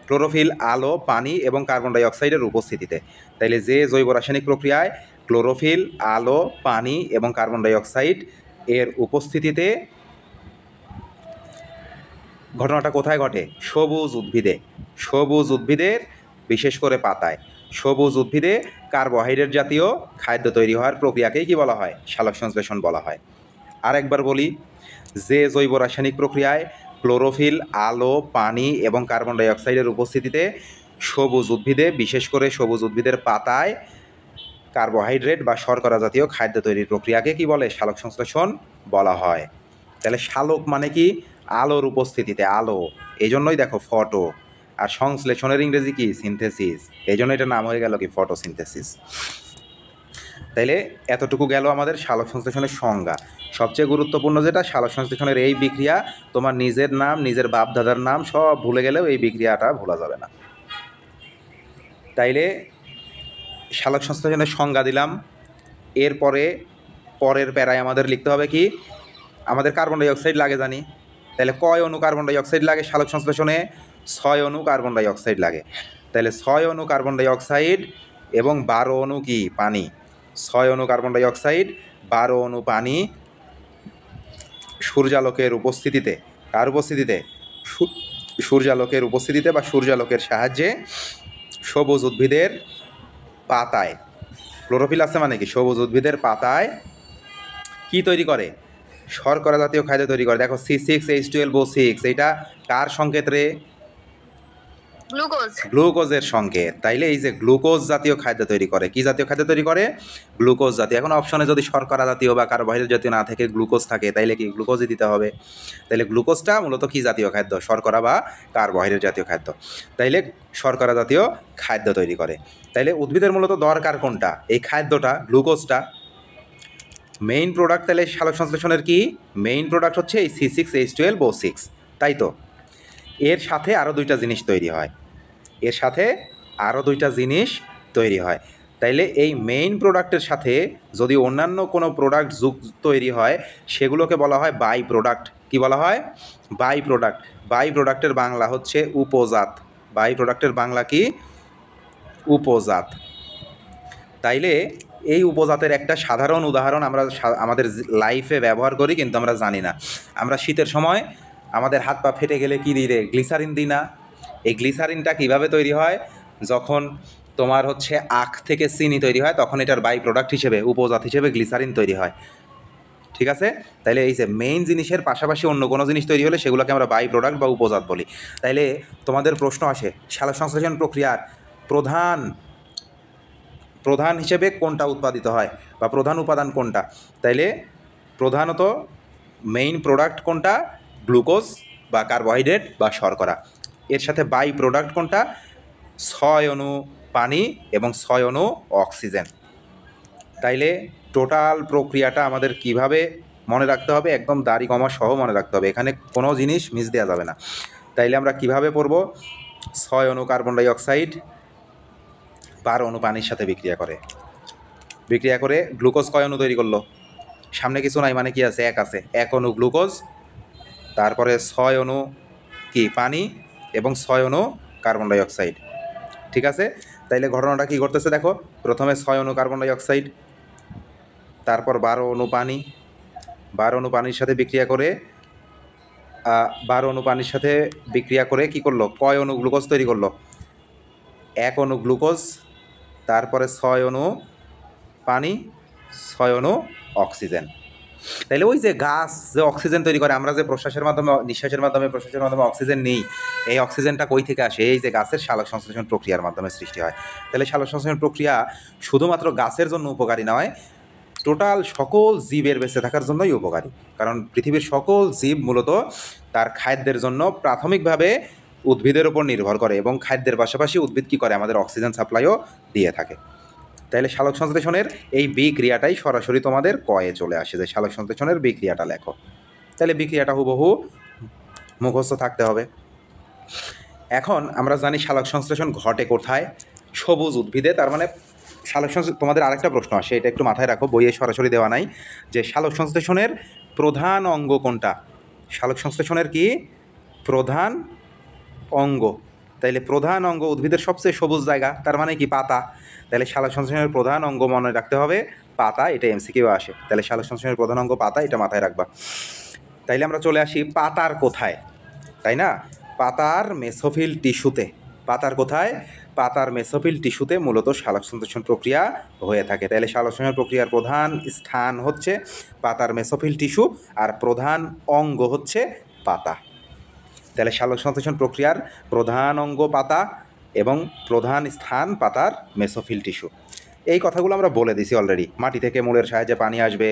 ক্লোরোফিল, আলো, পানি এবং কার্বন ডাই অক্সাইডের উপস্থিতিতে। তাইলে যে জৈব রাসায়নিক প্রক্রিয়ায় ক্লোরোফিল, আলো, পানি এবং কার্বন ডাই অক্সাইড এর উপস্থিতিতে, ঘটনাটা কোথায় ঘটে, সবুজ উদ্ভিদে। সবুজ উদ্ভিদের, বিশেষ করে পাতায়, সবুজ উদ্ভিদে কার্বোহাইড্রেট জাতীয় খাদ্য তৈরি হওয়ার প্রক্রিয়াকেই কি বলা হয়, সালোক সংশ্লেষণ বলা হয়। আরেকবার বলি, যে জৈব রাসায়নিক প্রক্রিয়ায় ক্লোরোফিল, আলো, পানি এবং কার্বন ডাই অক্সাইডের উপস্থিতিতে সবুজ উদ্ভিদে, বিশেষ করে সবুজ উদ্ভিদের পাতায় কার্বোহাইড্রেট বা শর্করা জাতীয় খাদ্য তৈরির প্রক্রিয়াকে কি বলে, সালোক সংশ্লেষণ বলা হয়। তাহলে সালোক মানে কি, আলোর উপস্থিতিতে, আলো, এই জন্যই দেখো ফটো। আর সংশ্লেষণের ইংরেজি কি, সিনথেসিস, এই জন্য এটা নাম হয়ে গেল কি, ফটোসিনথেসিস। তাইলে এতটুকু গেল আমাদের সালোক সংশ্লেষণের সংজ্ঞা। সবচেয়ে গুরুত্বপূর্ণ যেটা, সালোক সংশ্লেষণের এই বিক্রিয়া, তোমার নিজের নাম, নিজের বাপ দাদার নাম সব ভুলে গেলেও এই বিক্রিয়াটা ভোলা যাবে না। তাইলে সালোক সংশ্লেষণের সংজ্ঞা দিলাম। এরপরে পরের প্যারায় আমাদের লিখতে হবে কি, আমাদের কার্বন ডাই অক্সাইড লাগে জানি। তাহলে কয় অণু কার্বন ডাই অক্সাইড লাগে সালোক সংশ্লেষণে, 6 অণু কার্বন ডাই অক্সাইড লাগে। তাহলে 6 অণু কার্বন ডাই অক্সাইড এবং 12 অণু কি, পানি। 6 অণু কার্বন ডাই অক্সাইড, 12 অণু পানি, সূর্যালোকের উপস্থিতিতে। কার উপস্থিতিতে, সূর্যালোকের উপস্থিতিতে বা সূর্যালোকের সাহায্যে সবুজ উদ্ভিদের পাতায়, ক্লোরোফিল আছে মানে কি, সবুজ উদ্ভিদের পাতায় কি তৈরি করে, শর্করা জাতীয় খাদ্য তৈরি করে। দেখো C6H12O6, এইটা কার সংকেত রে, গ্লুকোজ। গ্লুকোজের সংকেত। তাইলে এই যে গ্লুকোজ জাতীয় খাদ্য তৈরি করে, কি জাতীয় খাদ্য তৈরি করে, গ্লুকোজ জাতীয়। এখন অপশনে যদি শর্করা জাতীয় বা কার্বোহাইড্রেট জাতীয় না থাকে, গ্লুকোজ থাকে, তাইলে কি গ্লুকোজই দিতে হবে। তাইলে গ্লুকোজটা মূলত কি জাতীয় খাদ্য, শর্করা বা কার্বোহাইড্রেট জাতীয় খাদ্য। তাইলে শর্করা জাতীয় খাদ্য তৈরি করে। তাইলে উদ্ভিদের মূলত দরকার কোনটা, এই খাদ্যটা, গ্লুকোজটা। মেইন প্রোডাক্ট তাহলে সালোক সংশ্লেষণের কি, মেইন প্রোডাক্ট হচ্ছে এই C6H12O6, তাই তো। এর সাথে আরও দুইটা জিনিস তৈরি হয়, এর সাথে আরও দুইটা জিনিস তৈরি হয়। তাইলে এই মেইন প্রোডাক্টের সাথে যদি অন্যান্য কোনো প্রোডাক্ট তৈরি হয় সেগুলোকে বলা হয় বাই প্রোডাক্ট। কি বলা হয়? By product. বাই প্রোডাক্টের বাংলা হচ্ছে উপজাত। বাই প্রোডাক্টের বাংলা কি? উপজাত। তাইলে এই উপজাতের একটা সাধারণ উদাহরণ আমরা আমাদের লাইফে ব্যবহার করি, কিন্তু আমরা জানি না। আমরা শীতের সময় আমাদের হাত পা ফেটে গেলে কী দিই রে? গ্লিসারিন দিই না? এই গ্লিসারিনটা কিভাবে তৈরি হয়? যখন তোমার হচ্ছে আখ থেকে চিনি তৈরি হয় তখন এটার বাই প্রোডাক্ট হিসেবে, উপজাত হিসেবে গ্লিসারিন তৈরি হয়। ঠিক আছে? তাইলে এই যে মেইন জিনিসের পাশাপাশি অন্য কোনো জিনিস তৈরি হলে সেগুলোকে আমরা বাই প্রোডাক্ট বা উপজাত বলি। তাইলে তোমাদের প্রশ্ন আসে, সালোকসংশ্লেষণ প্রক্রিয়ার প্রধান হিসেবে কোনটা উৎপাদিত হয় বা প্রধান উপাদান কোনটা? তাইলে প্রধানত মেইন প্রোডাক্ট কোনটা? গ্লুকোজ বা কার্বোহাইড্রেট বা শর্করা। এর সাথে বাই প্রোডাক্ট কোনটা? 6 অণু পানি এবং 6 অণু অক্সিজেন। তাইলে টোটাল প্রক্রিয়াটা আমাদের কিভাবে মনে রাখতে হবে? একদম দাড়ি কমা সহ মনে রাখতে হবে, এখানে কোনো জিনিস মিস দেওয়া যাবে না। তাইলে আমরা কিভাবে পড়ব? 6 অণু কার্বন ডাই অক্সাইড 12 অণু পানির সাথে বিক্রিয়া করে গ্লুকোজ কয় অণু তৈরি করলো? সামনে কিছু নাই, মানে কি আছে? 1 আছে। 1 অণু গ্লুকোজ, তারপরে 6 অণু কি পানি এবং 6 অণু কার্বন ডাই অক্সাইড। ঠিক আছে? তাইলে ঘটনাটা কি ঘটতেছে দেখো, প্রথমে 6 অণু কার্বন ডাই অক্সাইড, তারপর 12 অণু পানি, 12 অণু পানির সাথে বিক্রিয়া করে 12 অণু পানির সাথে বিক্রিয়া করে কী করলো? কয় অণু গ্লুকোজ তৈরি করলো? 1 অণু গ্লুকোজ, তারপরে 6 অণু পানি, 6 অণু অক্সিজেন। তাইলে ওই যে গাছ যে অক্সিজেন তৈরি করে, আমরা যে প্রশ্বাসের মাধ্যমে, নিঃশ্বাসের মাধ্যমে, প্রশ্বাসের মাধ্যমে অক্সিজেন নিই, এই অক্সিজেনটা কই থেকে আসে? এই যে গাছের সালোকসংশ্লেষণ প্রক্রিয়ার মাধ্যমে সৃষ্টি হয়। তাহলে সালোকসংশ্লেষণ প্রক্রিয়া শুধুমাত্র গাছের জন্য উপকারী নয়, টোটাল সকল জীবের বেঁচে থাকার জন্যই উপকারী। কারণ পৃথিবীর সকল জীব মূলত তার খাদ্যের জন্য প্রাথমিকভাবে উদ্ভিদের উপর নির্ভর করে, এবং খাদ্যের পাশাপাশি উদ্ভিদ কী করে? আমাদের অক্সিজেন সাপ্লাইও দিয়ে থাকে। তাইলে সালোকসংশ্লেষণের এই বিক্রিয়াটাই সরাসরি তোমাদের কয়ে চলে আসে, যে সালোকসংশ্লেষণের বিক্রিয়াটা লেখো। তাহলে বিক্রিয়াটা হুবহু মুখস্থ থাকতে হবে। এখন আমরা জানি সালোকসংশ্লেষণ ঘটে কোথায়? সবুজ উদ্ভিদে। তার মানে তোমাদের আরেকটা প্রশ্ন আসে, এটা একটু মাথায় রাখো, বইয়ে সরাসরি দেওয়া নাই, যে সালোকসংশ্লেষণের প্রধান অঙ্গ কোনটা? সালোকসংশ্লেষণের কি প্রধান অঙ্গ? তাইলে প্রধান অঙ্গ উদ্ভিদের সবচেয়ে সবুজ জায়গা, তার মানে কি? পাতা। তাহলে সালোকসংশ্লেষণের প্রধান অঙ্গ মনে রাখতে হবে পাতা, এটা এমসিকিউ আসে। তাহলে সালোকসংশ্লেষণের প্রধান অঙ্গ পাতা, এটা মাথায় রাখবা। তাইলে আমরা চলে আসি পাতার কোথায়, তাই না? পাতার মেসোফিল টিস্যুতে। পাতার কোথায়? পাতার মেসোফিল টিস্যুতে মূলত সালোকসংশ্লেষণ প্রক্রিয়া হয়ে থাকে। তাহলে সালোকসংশ্লেষণ প্রক্রিয়ার প্রধান স্থান হচ্ছে পাতার মেসোফিল টিস্যু, আর প্রধান অঙ্গ হচ্ছে পাতা। তাহলে সালোকসংশ্লেষণ প্রক্রিয়ার প্রধান অঙ্গ পাতা এবং প্রধান স্থান পাতার মেসোফিল টিস্যু। এই কথাগুলো আমরা বলে দিছি অলরেডি। মাটি থেকে মূলের সাহায্যে পানি আসবে,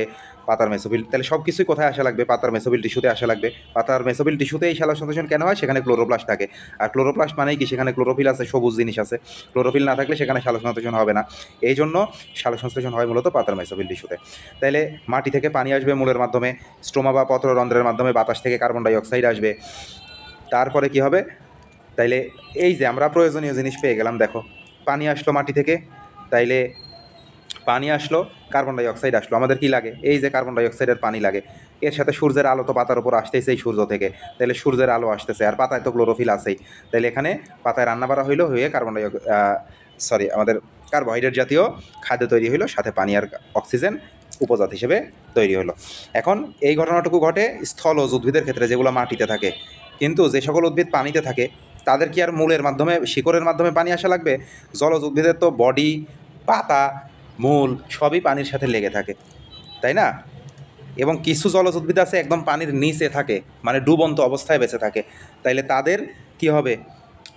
পাতার মেসোফিল, তাহলে সব কিছুই কোথায় আসা লাগবে? পাতার মেসোফিল টিস্যুতে আসা লাগবে। পাতার মেসোফিল টিস্যুতে এই সালোকসংশ্লেষণ কেন হয়? সেখানে ক্লোরোপ্লাস্ট থাকে, আর ক্লোরোপ্লাস্ট মানেই কি? সেখানে ক্লোরোফিল আছে, সবুজ জিনিস আছে। ক্লোরোফিল না থাকলে সেখানে সালোকসংশ্লেষণ হবে না। এই জন্য সালোকসংশ্লেষণ হয় মূলত পাতার মেসোফিল টিস্যুতে। তাইলে মাটি থেকে পানি আসবে মূলের মাধ্যমে, স্টোমা বা পত্ররন্ধ্রের মাধ্যমে বাতাস থেকে কার্বন ডাই অক্সাইড আসবে। তারপরে কি হবে? তাইলে এই যে আমরা প্রয়োজনীয় জিনিস পেয়ে গেলাম, দেখো পানি আসলো মাটি থেকে, তাইলে পানি আসলো, কার্বন ডাই অক্সাইড আসলো, আমাদের কি লাগে? এই যে কার্বন ডাই অক্সাইডের পানি লাগে। এর সাথে সূর্যের আলো তো পাতার উপর আসতেছে এই সূর্য থেকে, তাহলে সূর্যের আলো আসতেছে, আর পাতায় তো ক্লোরোফিল আছেই। তাইলে এখানে পাতায় রান্না করা হইলো, হয়ে আমাদের কার্বোহাইড্রেট জাতীয় খাদ্য তৈরি হইলো, সাথে পানি আর অক্সিজেন উপজাত হিসেবে তৈরি হলো। এখন এই ঘটনাটুকু ঘটে স্থলজ উদ্ভিদের ক্ষেত্রে, যেগুলো মাটিতে থাকে। কিন্তু যে সকল উদ্ভিদ পানিতে থাকে তাদের কি আর মূলের মাধ্যমে, শিকড়ের মাধ্যমে পানি আসা লাগবে? জলজ উদ্ভিদের তো বডি, পাতা, মূল সবই পানির সাথে লেগে থাকে, তাই না? এবং কিছু জলজ উদ্ভিদ আছে একদম পানির নিচে থাকে, মানে ডুবন্ত অবস্থায় বেঁচে থাকে। তাইলে তাদের কি হবে?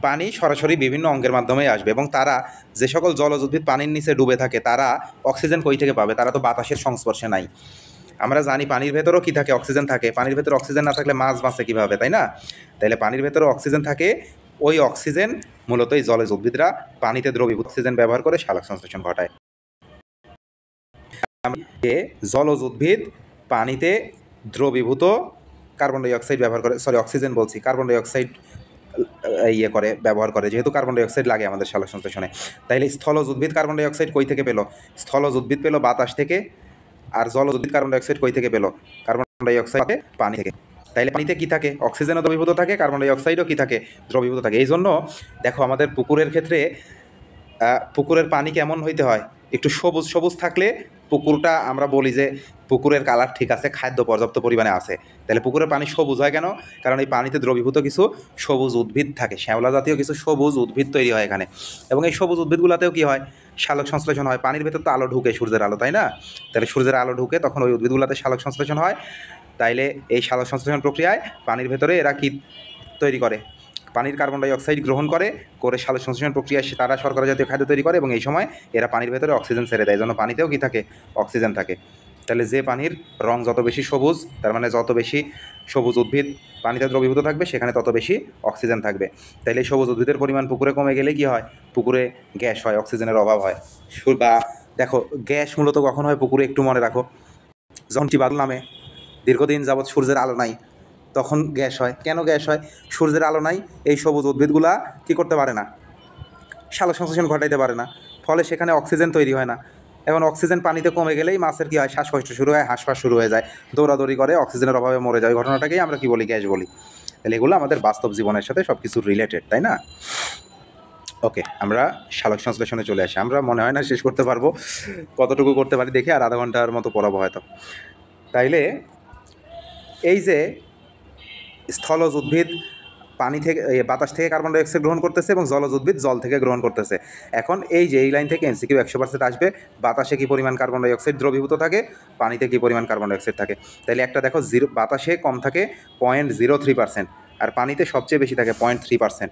পানি সরাসরি বিভিন্ন অঙ্গের মাধ্যমেই আসবে, এবং তারা, যে সকল জলজ উদ্ভিদ পানির নিচে ডুবে থাকে, তারা অক্সিজেন কই থেকে পাবে? তারা তো বাতাসের সংস্পর্শে নাই। আমরা জানি পানির ভেতরেও কি থাকে? অক্সিজেন থাকে। পানির ভেতরে অক্সিজেন না থাকলে মাছ বাঁচে কীভাবে, তাই না? তাইলে পানির ভেতরে অক্সিজেন থাকে, ওই অক্সিজেন মূলত এই জলজ উদ্ভিদরা পানিতে দ্রবীভূত অক্সিজেন ব্যবহার করে সালোকসংশ্লেষণ ঘটায়। জলজ উদ্ভিদ পানিতে দ্রবীভূত কার্বন ডাই অক্সাইড ব্যবহার করে, অক্সিজেন বলছি, কার্বন ডাই অক্সাইড ইয়ে করে ব্যবহার করে, যেহেতু কার্বন ডাইঅক্সাইড লাগে আমাদের সালোক সংশ্লেষণে। তাইলে স্থলজ উদ্ভিদ কার্বন ডাইঅক্সাইড কই থেকে পেলো? স্থলজ উদ্ভিদ পেলো বাতাস থেকে। আর জলজ উদ্ভিদ কার্বন ডাইঅক্সাইড কই থেকে পেলো? কার্বন ডাইঅক্সাইড পানি থেকে। তাইলে পানিতে কি থাকে? অক্সিজেনও দ্রবীভূত থাকে, কার্বন ডাইঅক্সাইডও কি থাকে? দ্রবীভূত থাকে। এই জন্য দেখো আমাদের পুকুরের ক্ষেত্রে পুকুরের পানি কেমন হইতে হয়? একটু সবুজ সবুজ থাকলে পুকুরটা আমরা বলি যে পুকুরের কালার ঠিক আছে, খাদ্য পর্যাপ্ত পরিমাণে আছে। তাহলে পুকুরের পানি সবুজ হয় কেন? কারণ এই পানিতে দ্রবীভূত কিছু সবুজ উদ্ভিদ থাকে, শ্যাওলা জাতীয় কিছু সবুজ উদ্ভিদ তৈরি হয় এখানে। এবং এই সবুজ উদ্ভিদগুলোতেও কী হয়? সালোক সংশ্লেষণ হয়। পানির ভেতর তো আলো ঢুকে, সূর্যের আলো, তাই না? তাহলে সূর্যের আলো ঢুকে তখন ওই উদ্ভিদগুলোতে সালোক সংশ্লেষণ হয়। তাইলে এই সালোক সংশ্লেষণ প্রক্রিয়ায় পানির ভেতরে এরা কি তৈরি করে? পানির কার্বন ডাইঅক্সাইড গ্রহণ করে সালোক সংশ্লেষণ প্রক্রিয়ায় তারা শর্করা জাতীয় খাদ্য তৈরি করে, এবং এই সময় এরা পানির ভেতরে অক্সিজেন ছেড়ে দেয়। জন্য পানিতেও কি থাকে? অক্সিজেন থাকে। তাহলে যে পানির রং যত বেশি সবুজ, তার মানে যত বেশি সবুজ উদ্ভিদ পানিতে দ্রবীভূত থাকবে, সেখানে তত বেশি অক্সিজেন থাকবে। তাইলে এই সবুজ উদ্ভিদের পরিমাণ পুকুরে কমে গেলে কি হয়? পুকুরে গ্যাস হয়, অক্সিজেনের অভাব হয়। বা দেখো গ্যাস মূলত কখন হয় পুকুরে? একটু মনে রাখো, যখন বাদল নামে, দীর্ঘদিন যাবৎ সূর্যের আলো নাই, তখন গ্যাস হয়। কেন গ্যাস হয়? সূর্যের আলো নাই, এই সবুজ উদ্ভিদগুলা কী করতে পারে না? সালোক সংশ্লেষণ ঘটাইতে পারে না, ফলে সেখানে অক্সিজেন তৈরি হয় না। এবং অক্সিজেন পানিতে কমে গেলেই মাছের কী হয়? শ্বাসকষ্ট শুরু হয়, হাঁসফাঁস শুরু হয়ে যায়, দৌড়াদৌড়ি করে, অক্সিজেনের অভাবে মরে যায়। ঘটনাটাকেই আমরা কী বলি? গ্যাস বলি। তাহলে এগুলো আমাদের বাস্তব জীবনের সাথে সব কিছু রিলেটেড, তাই না? ওকে, আমরা সালোক সংশ্লেষণে চলে আসি। আমরা মনে হয় না শেষ করতে পারবো, কতটুকু করতে পারি দেখি, আর আধা ঘন্টার মতো পড়াবো হয়তো। তাইলে এই যে স্থলজ উদ্ভিদ পানি থেকে বাতাস থেকে কার্বন ডাইঅক্সাইড গ্রহণ করতেছে, এবং জলজ উদ্ভিদ জল থেকে গ্রহণ করতেছে। এখন এই যে এই লাইন থেকে এমসিকিউ 100% আসবে, বাতাসে কী পরিমাণ কার্বন ডাইঅক্সাইড দ্রবীভূত থাকে, পানিতে কী পরিমাণ কার্বন ডাইঅক্সাইড থাকে। তাহলে একটা দেখো, বাতাসে কম থাকে 0.03%, আর পানিতে সবচেয়ে বেশি থাকে 0.3%।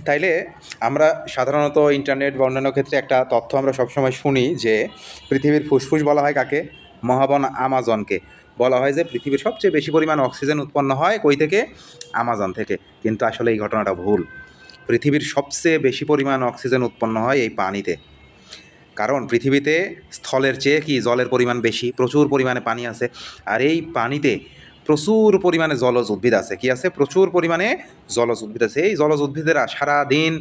তাইলে আমরা সাধারণত ইন্টারনেট বা অন্যান্য ক্ষেত্রে একটা তথ্য আমরা সবসময় শুনি যে পৃথিবীর ফুসফুস বলা হয় কাকে? মহাবন আমাজনকে। বলা হয় যে পৃথিবীর সবচেয়ে বেশি পরিমাণ অক্সিজেন উৎপন্ন হয় কই থেকে? আমাজন থেকে। কিন্তু আসলে এই ঘটনাটা ভুল। পৃথিবীর সবচেয়ে বেশি পরিমাণ অক্সিজেন উৎপন্ন হয় এই পানিতে। কারণ পৃথিবীতে স্থলের চেয়ে কি জলের পরিমাণ বেশি, প্রচুর পরিমাণে পানি আছে। আর এই পানিতে প্রচুর পরিমাণে জলজ উদ্ভিদ আছে। কি আছে? প্রচুর পরিমাণে জলজ উদ্ভিদ আছে। এই জলজ উদ্ভিদেরা সারাদিন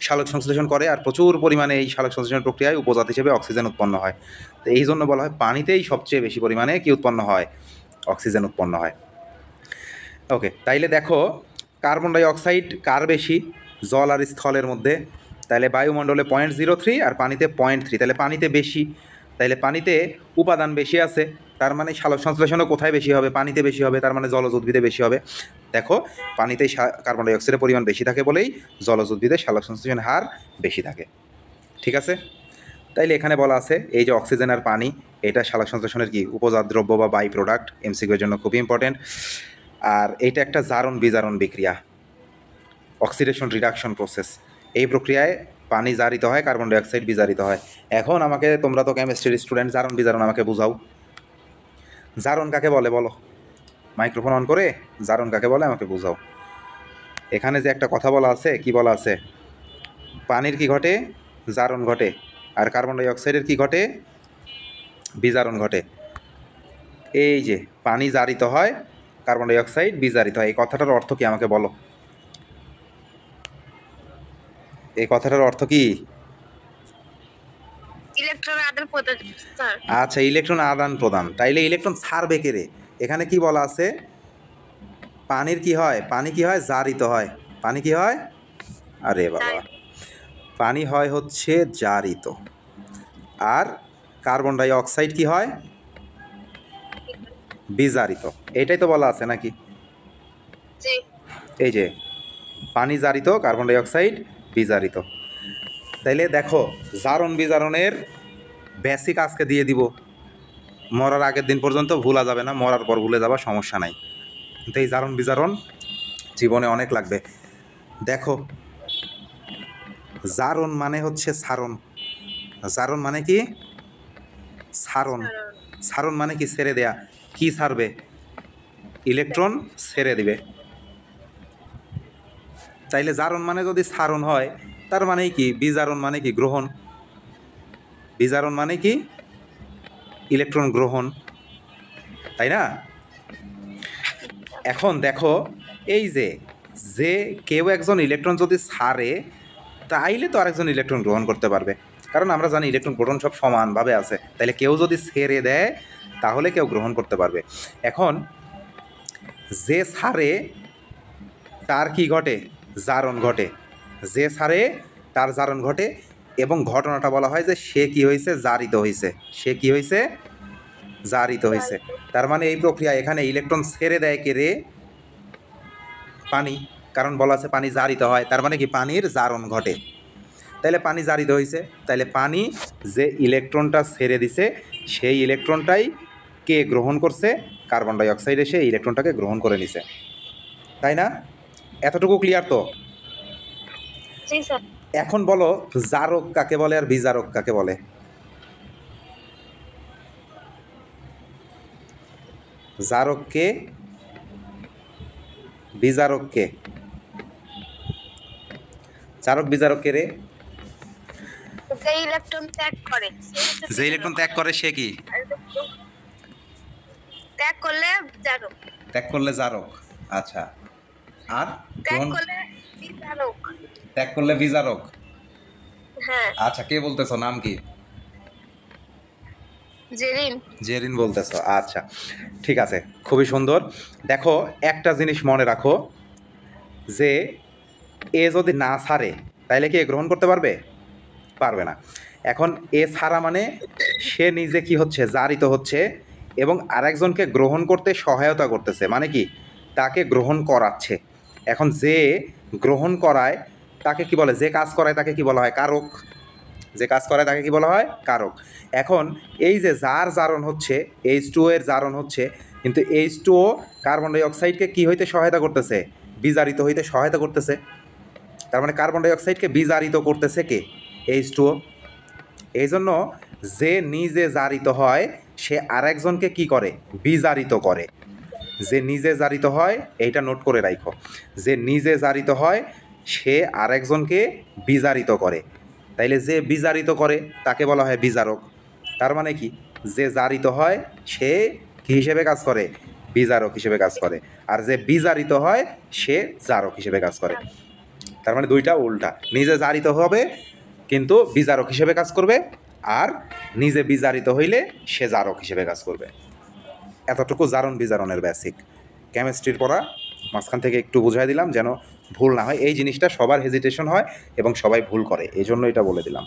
সালোক সংশ্লেষণ করে, আর প্রচুর পরিমাণে এই সালোক সংশ্লেষণ প্রক্রিয়ায় উপজাত হিসেবে অক্সিজেন উৎপন্ন হয়। তো এই জন্য বলা হয় পানিতেই সবচেয়ে বেশি পরিমাণে কি উৎপন্ন হয়? অক্সিজেন উৎপন্ন হয়। ওকে, তাইলে দেখো কার্বন ডাইঅক্সাইড কার বেশি? জল আর স্থলের মধ্যে। তাহলে বায়ুমণ্ডলে 0.03 আর পানিতে 0.3। তাহলে পানিতে বেশি। তাইলে পানিতে উপাদান বেশি আছে, তার মানে সালোক সংশ্লেষণও কোথায় বেশি হবে? পানিতে বেশি হবে, তার মানে জলজ উদ্ভিদে বেশি হবে। দেখো পানিতেই কার্বন ডাইঅক্সাইডের পরিমাণ বেশি থাকে বলেই জলজ উদ্ভিদে সালোক সংশ্লেষণের হার বেশি থাকে। ঠিক আছে? তাইলে এখানে বলা আছে এই যে অক্সিজেন আর পানি, এটা সালোক সংশ্লেষণের কি উপজাত দ্রব্য বা বাই প্রোডাক্ট, এমসিকিউর জন্য খুবই ইম্পর্টেন্ট। আর এইটা একটা জারণ বিজারণ বিক্রিয়া, অক্সিডেশন রিডাকশন প্রসেস। এই প্রক্রিয়ায় পানি জারিত হয়, কার্বন ডাইঅক্সাইড বিজারিত হয়। এখন আমাকে, তোমরা তো কেমিস্ট্রির স্টুডেন্ট, জারণ বিজারণ আমাকে বুঝাও। জারণ কাকে বলে বলো? মাইক্রোফোন অন করে জারণ কাকে বলে আমাকে বুঝাও। এখানে যে একটা কথা বলা আছে, কি বলা আছে? পানির কি ঘটে? জারণ ঘটে। আর কার্বন ডাইঅক্সাইডের কি ঘটে? বিজারণ ঘটে। এই যে পানি জারিত হয়, কার্বন ডাইঅক্সাইড বিজারিত হয়, এই কথাটার অর্থ কি আমাকে বলো? এই কথাটার অর্থ কি? ইলেকট্রন আদান প্রদান স্যার। আচ্ছা, ইলেকট্রন আদান প্রদান। তাইলে ইলেকট্রন ছাড়বে কে রে? এখানে কি বলা আছে? পানির কি হয়? পানি কি হয়? জারিত হয়। পানি কি হয়? আরে বাবা, পানি হয় হচ্ছে জারিত। আর কার্বন ডাই অক্সাইড কি হয়? বিজারিত। এটাই তো বলা আছে নাকি? জি। এই যে পানি জারিত, কার্বন ডাই অক্সাইড বিজারিত। তাইলে দেখো জারণ বিজারণের বেসিক আজকে দিয়ে দিব, মরার আগের দিন পর্যন্ত ভুলা যাবে না, মরার পর ভুলে যাবা সমস্যা নাই, কিন্তু এই জারণ বিজারণ জীবনে অনেক লাগবে। দেখো জারণ মানে হচ্ছে সারণ। জারণ মানে কি? সারণ। সারণ মানে কি? ছেড়ে দেয়া। কি ছাড়বে? ইলেকট্রন ছেড়ে দিবে। তাইলে জারণ মানে যদি সারণ হয়, তার মানে কি? বিজারণ মানে কি? গ্রহণ। বিজারণ মানে কি? ইলেকট্রন গ্রহণ, তাই না? এখন দেখো এই যে যে কেউ একজন ইলেকট্রন যদি ছাড়ে তাইলে তো আরেকজন ইলেকট্রন গ্রহণ করতে পারবে, কারণ আমরা জানি ইলেকট্রন প্রোটন সব সমানভাবে আছে, তাইলে কেউ যদি ছেড়ে দেয় তাহলে কেউ গ্রহণ করতে পারবে। এখন যে ছাড়ে তার কি ঘটে? জারণ ঘটে। যে ছাড়ে তার জারণ ঘটে, এবং ঘটনাটা বলা হয় যে সে কি হয়েছে? জারিত হয়েছে। সে কি হয়েছে? জারিত হয়েছে। তার মানে এই প্রক্রিয়া এখানে ইলেকট্রন ছেড়ে দেয় কে রে? পানি, কারণ বলা আছে পানি জারিত হয়, তার মানে কি পানির জারণ ঘটে। তাইলে পানি জারিত হয়েছে, তাইলে পানি যে ইলেকট্রনটা ছেড়ে দিছে সেই ইলেকট্রনটাই কে গ্রহণ করছে? কার্বন ডাই অক্সাইড এসে এই ইলেকট্রনটাকে গ্রহণ করে নিছে, তাই না? এতটুকু ক্লিয়ার তো? জি স্যার। এখন বলো জারক কাকে বলে আর বিজারক কাকে বলে? জারককে, বিজারককে? জারক বিজারক কে রে? যে ইলেকট্রন ত্যাগ করে যে ইলেকট্রন ত্যাগ করে সে কি? ত্যাগ করলে জারক। ত্যাগ করলে জারক। আচ্ছা, আর ত্যাগ গ্রহণ? করলে বিজারক। ত্যাগ করলে বিজারক। হ্যাঁ। আচ্ছা, কে বলতেছো? নাম কি? জেরিন। জেরিন বলতেছো। আচ্ছা, ঠিক আছে, খুবই সুন্দর। দেখো একটা জিনিস মনে রাখো, যে এ যদি না ছাড়ে তাইলে কি এ গ্রহণ করতে পারবে? পারবে না। এখন এ ছাড়া মানে সে নিজে কি হচ্ছে? জারিত হচ্ছে, এবং আরেকজনকে গ্রহণ করতে সহায়তা করতেছে, মানে কি তাকে গ্রহণ করাচ্ছে। এখন যে গ্রহণ করায় তাকে কি বলে? যে কাজ করায় তাকে কি বলা হয়? কারক। যে কাজ করায় তাকে কি বলা হয়? কারক। এখন এই যে যার জারণ হচ্ছে, H2O এর জারণ হচ্ছে, কিন্তু H2O কার্বন ডাই অক্সাইডকে কী হইতে সহায়তা করতেছে? বিজারিত হইতে সহায়তা করতেছে। তার মানে কার্বন ডাই অক্সাইডকে বিজারিত করতেছে কে? H2O। এই জন্য যে নিজে জারিত হয় সে আরেকজনকে কি করে? বিজারিত করে। যে নিজে জারিত হয়, এইটা নোট করে রাখো, যে নিজে জারিত হয় সে আরেকজনকে বিজারিত করে। তাইলে যে বিজারিত করে তাকে বলা হয় বিজারক। তার মানে কি? যে জারিত হয় সে কি হিসেবে কাজ করে? বিজারক হিসেবে কাজ করে। আর যে বিজারিত হয় সে জারক হিসেবে কাজ করে। তার মানে দুইটা উল্টা, নিজে জারিত হবে কিন্তু বিজারক হিসেবে কাজ করবে, আর নিজে বিজারিত হইলে সে জারক হিসেবে কাজ করবে। এতটুকু জারণ বিজারণের বেসিক কেমিস্ট্রির পড়া, মাঝখান থেকে একটু বুঝাই দিলাম যেন ভুল না হয়। এই জিনিসটা সবার হেজিটেশন হয় এবং সবাই ভুল করে, এই জন্য এটা বলে দিলাম।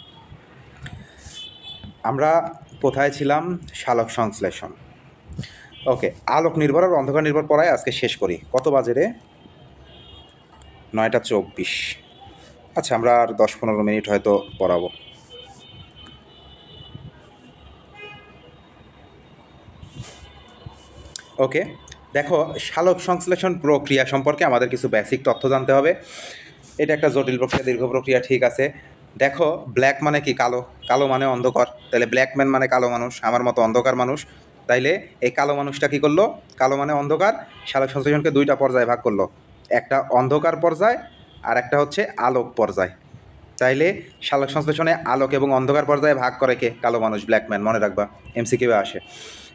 আমরা কোথায় ছিলাম? সালোক সংশ্লেষণ। ওকে, আলোক নির্ভর আর অন্ধকার নির্ভর পড়ায় আজকে শেষ করি। কত বাজে রে? 9:24। আচ্ছা, আমরা আর 10-15 মিনিট হয়তো পড়াবো। ওকে, দেখো সালোক সংশ্লেষণ প্রক্রিয়া সম্পর্কে আমাদের কিছু বেসিক তথ্য জানতে হবে। এটা একটা জটিল প্রক্রিয়া, দীর্ঘ প্রক্রিয়া, ঠিক আছে। দেখো ব্ল্যাক মানে কি? কালো। কালো মানে অন্ধকার, তাহলে ব্ল্যাকম্যান মানে কালো মানুষ, আমার মতো অন্ধকার মানুষ। তাইলে এই কালো মানুষটা কী করলো? কালো মানে অন্ধকার, সালোক সংশ্লেষণকে দুইটা পর্যায়ে ভাগ করলো, একটা অন্ধকার পর্যায় আর একটা হচ্ছে আলোক পর্যায়। তাইলে সালোক সংশ্লেষণে আলোক এবং অন্ধকার পর্যায়ে ভাগ করে কে? কালো মানুষ, ব্ল্যাকম্যান, মনে রাখবা, এমসিকিউ আসে।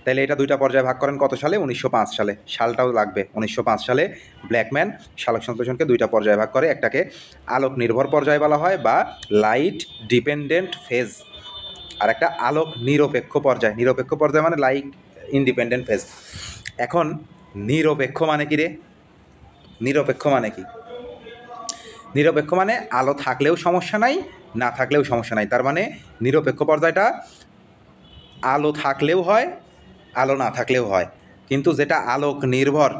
তাইলে এটা দুইটা পর্যায়ে ভাগ করেন কত সালে? 1905 সালে। সালটাও লাগবে, 1905 সালে ব্ল্যাকম্যান সালোক সংশ্লেষণকে দুইটা পর্যায়ে ভাগ করে, একটাকে আলোক নির্ভর পর্যায় বলা হয় বা লাইট ডিপেন্ডেন্ট ফেজ, আর একটা আলোক নিরপেক্ষ পর্যায়। নিরপেক্ষ পর্যায় মানে লাইট ইন্ডিপেন্ডেন্ট ফেজ। এখন নিরপেক্ষ মানে কি রে? নিরপেক্ষ মানে কি? নিরপেক্ষ মানে আলো থাকলেও সমস্যা নাই, না থাকলেও সমস্যা নাই। তার মানে নিরপেক্ষ পর্যায়টা আলো থাকলেও হয়, আলো না থাকলেও হয়, কিন্তু যেটা আলোক নির্ভর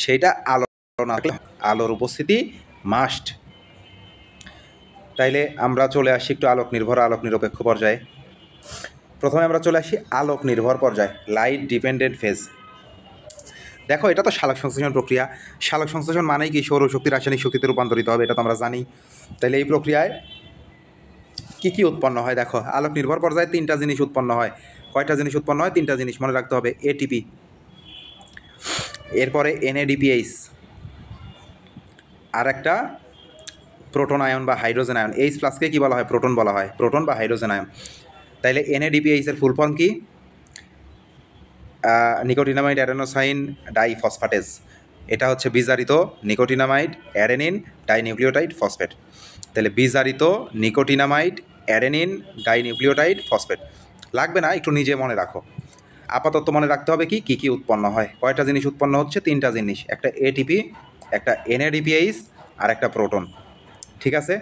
সেইটা আলো না থাকলে আলোর উপস্থিতি মাস্ট। তাইলে আমরা চলে আসি একটু আলোক নির্ভর আলোক নিরপেক্ষ পর্যায়ে। প্রথমে আমরা চলে আসি আলোক নির্ভর পর্যায়, লাইট ডিপেন্ডেন্ট ফেজ। দেখো এটা তো সালোক সংশ্লেষণ প্রক্রিয়া। সালোক সংশ্লেষণ মানেই কি? সৌরশক্তি রাসায়নিক শক্তিতে রূপান্তরিত হবে, এটা তো আমরা জানি। তাইলে এই প্রক্রিয়ায় কী কী উৎপন্ন হয়? দেখো আলোক নির্ভর পর্যায়ে তিনটা জিনিস উৎপন্ন হয়। কয়টা জিনিস উৎপন্ন হয়? তিনটা জিনিস মনে রাখতে হবে। এটিপি, এরপরে NADPH, আর একটা প্রোটন আয়ন বা হাইড্রোজেন আয়ন। H প্লাসকে কী বলা হয়? প্রোটন বলা হয়, প্রোটন বা হাইড্রোজেন আয়ন। তাইলে NADPH এর ফুল ফর্ম কি? নিকোটিনামাইড অ্যাডেনোসাইন ডাইফসফেটেজ। এটা হচ্ছে বিজারিত নিকোটিনামাইড অ্যাডেনিন ডাইনিউক্লিওটাইড ফসফেট। তাহলে বিজারিত নিকোটিনামাইড অ্যাডেনিন ডাইনিউক্লিওটাইড ফসফেট লাগবে না, একটু নিজে মনে রাখো। আপাতত মনে রাখতে হবে কি কী কী উৎপন্ন হয়। কয়টা জিনিস উৎপন্ন হচ্ছে? 3টা জিনিস, একটা এটিপি, একটা এনএডিপিএইচ আর একটা প্রোটন। ঠিক আছে,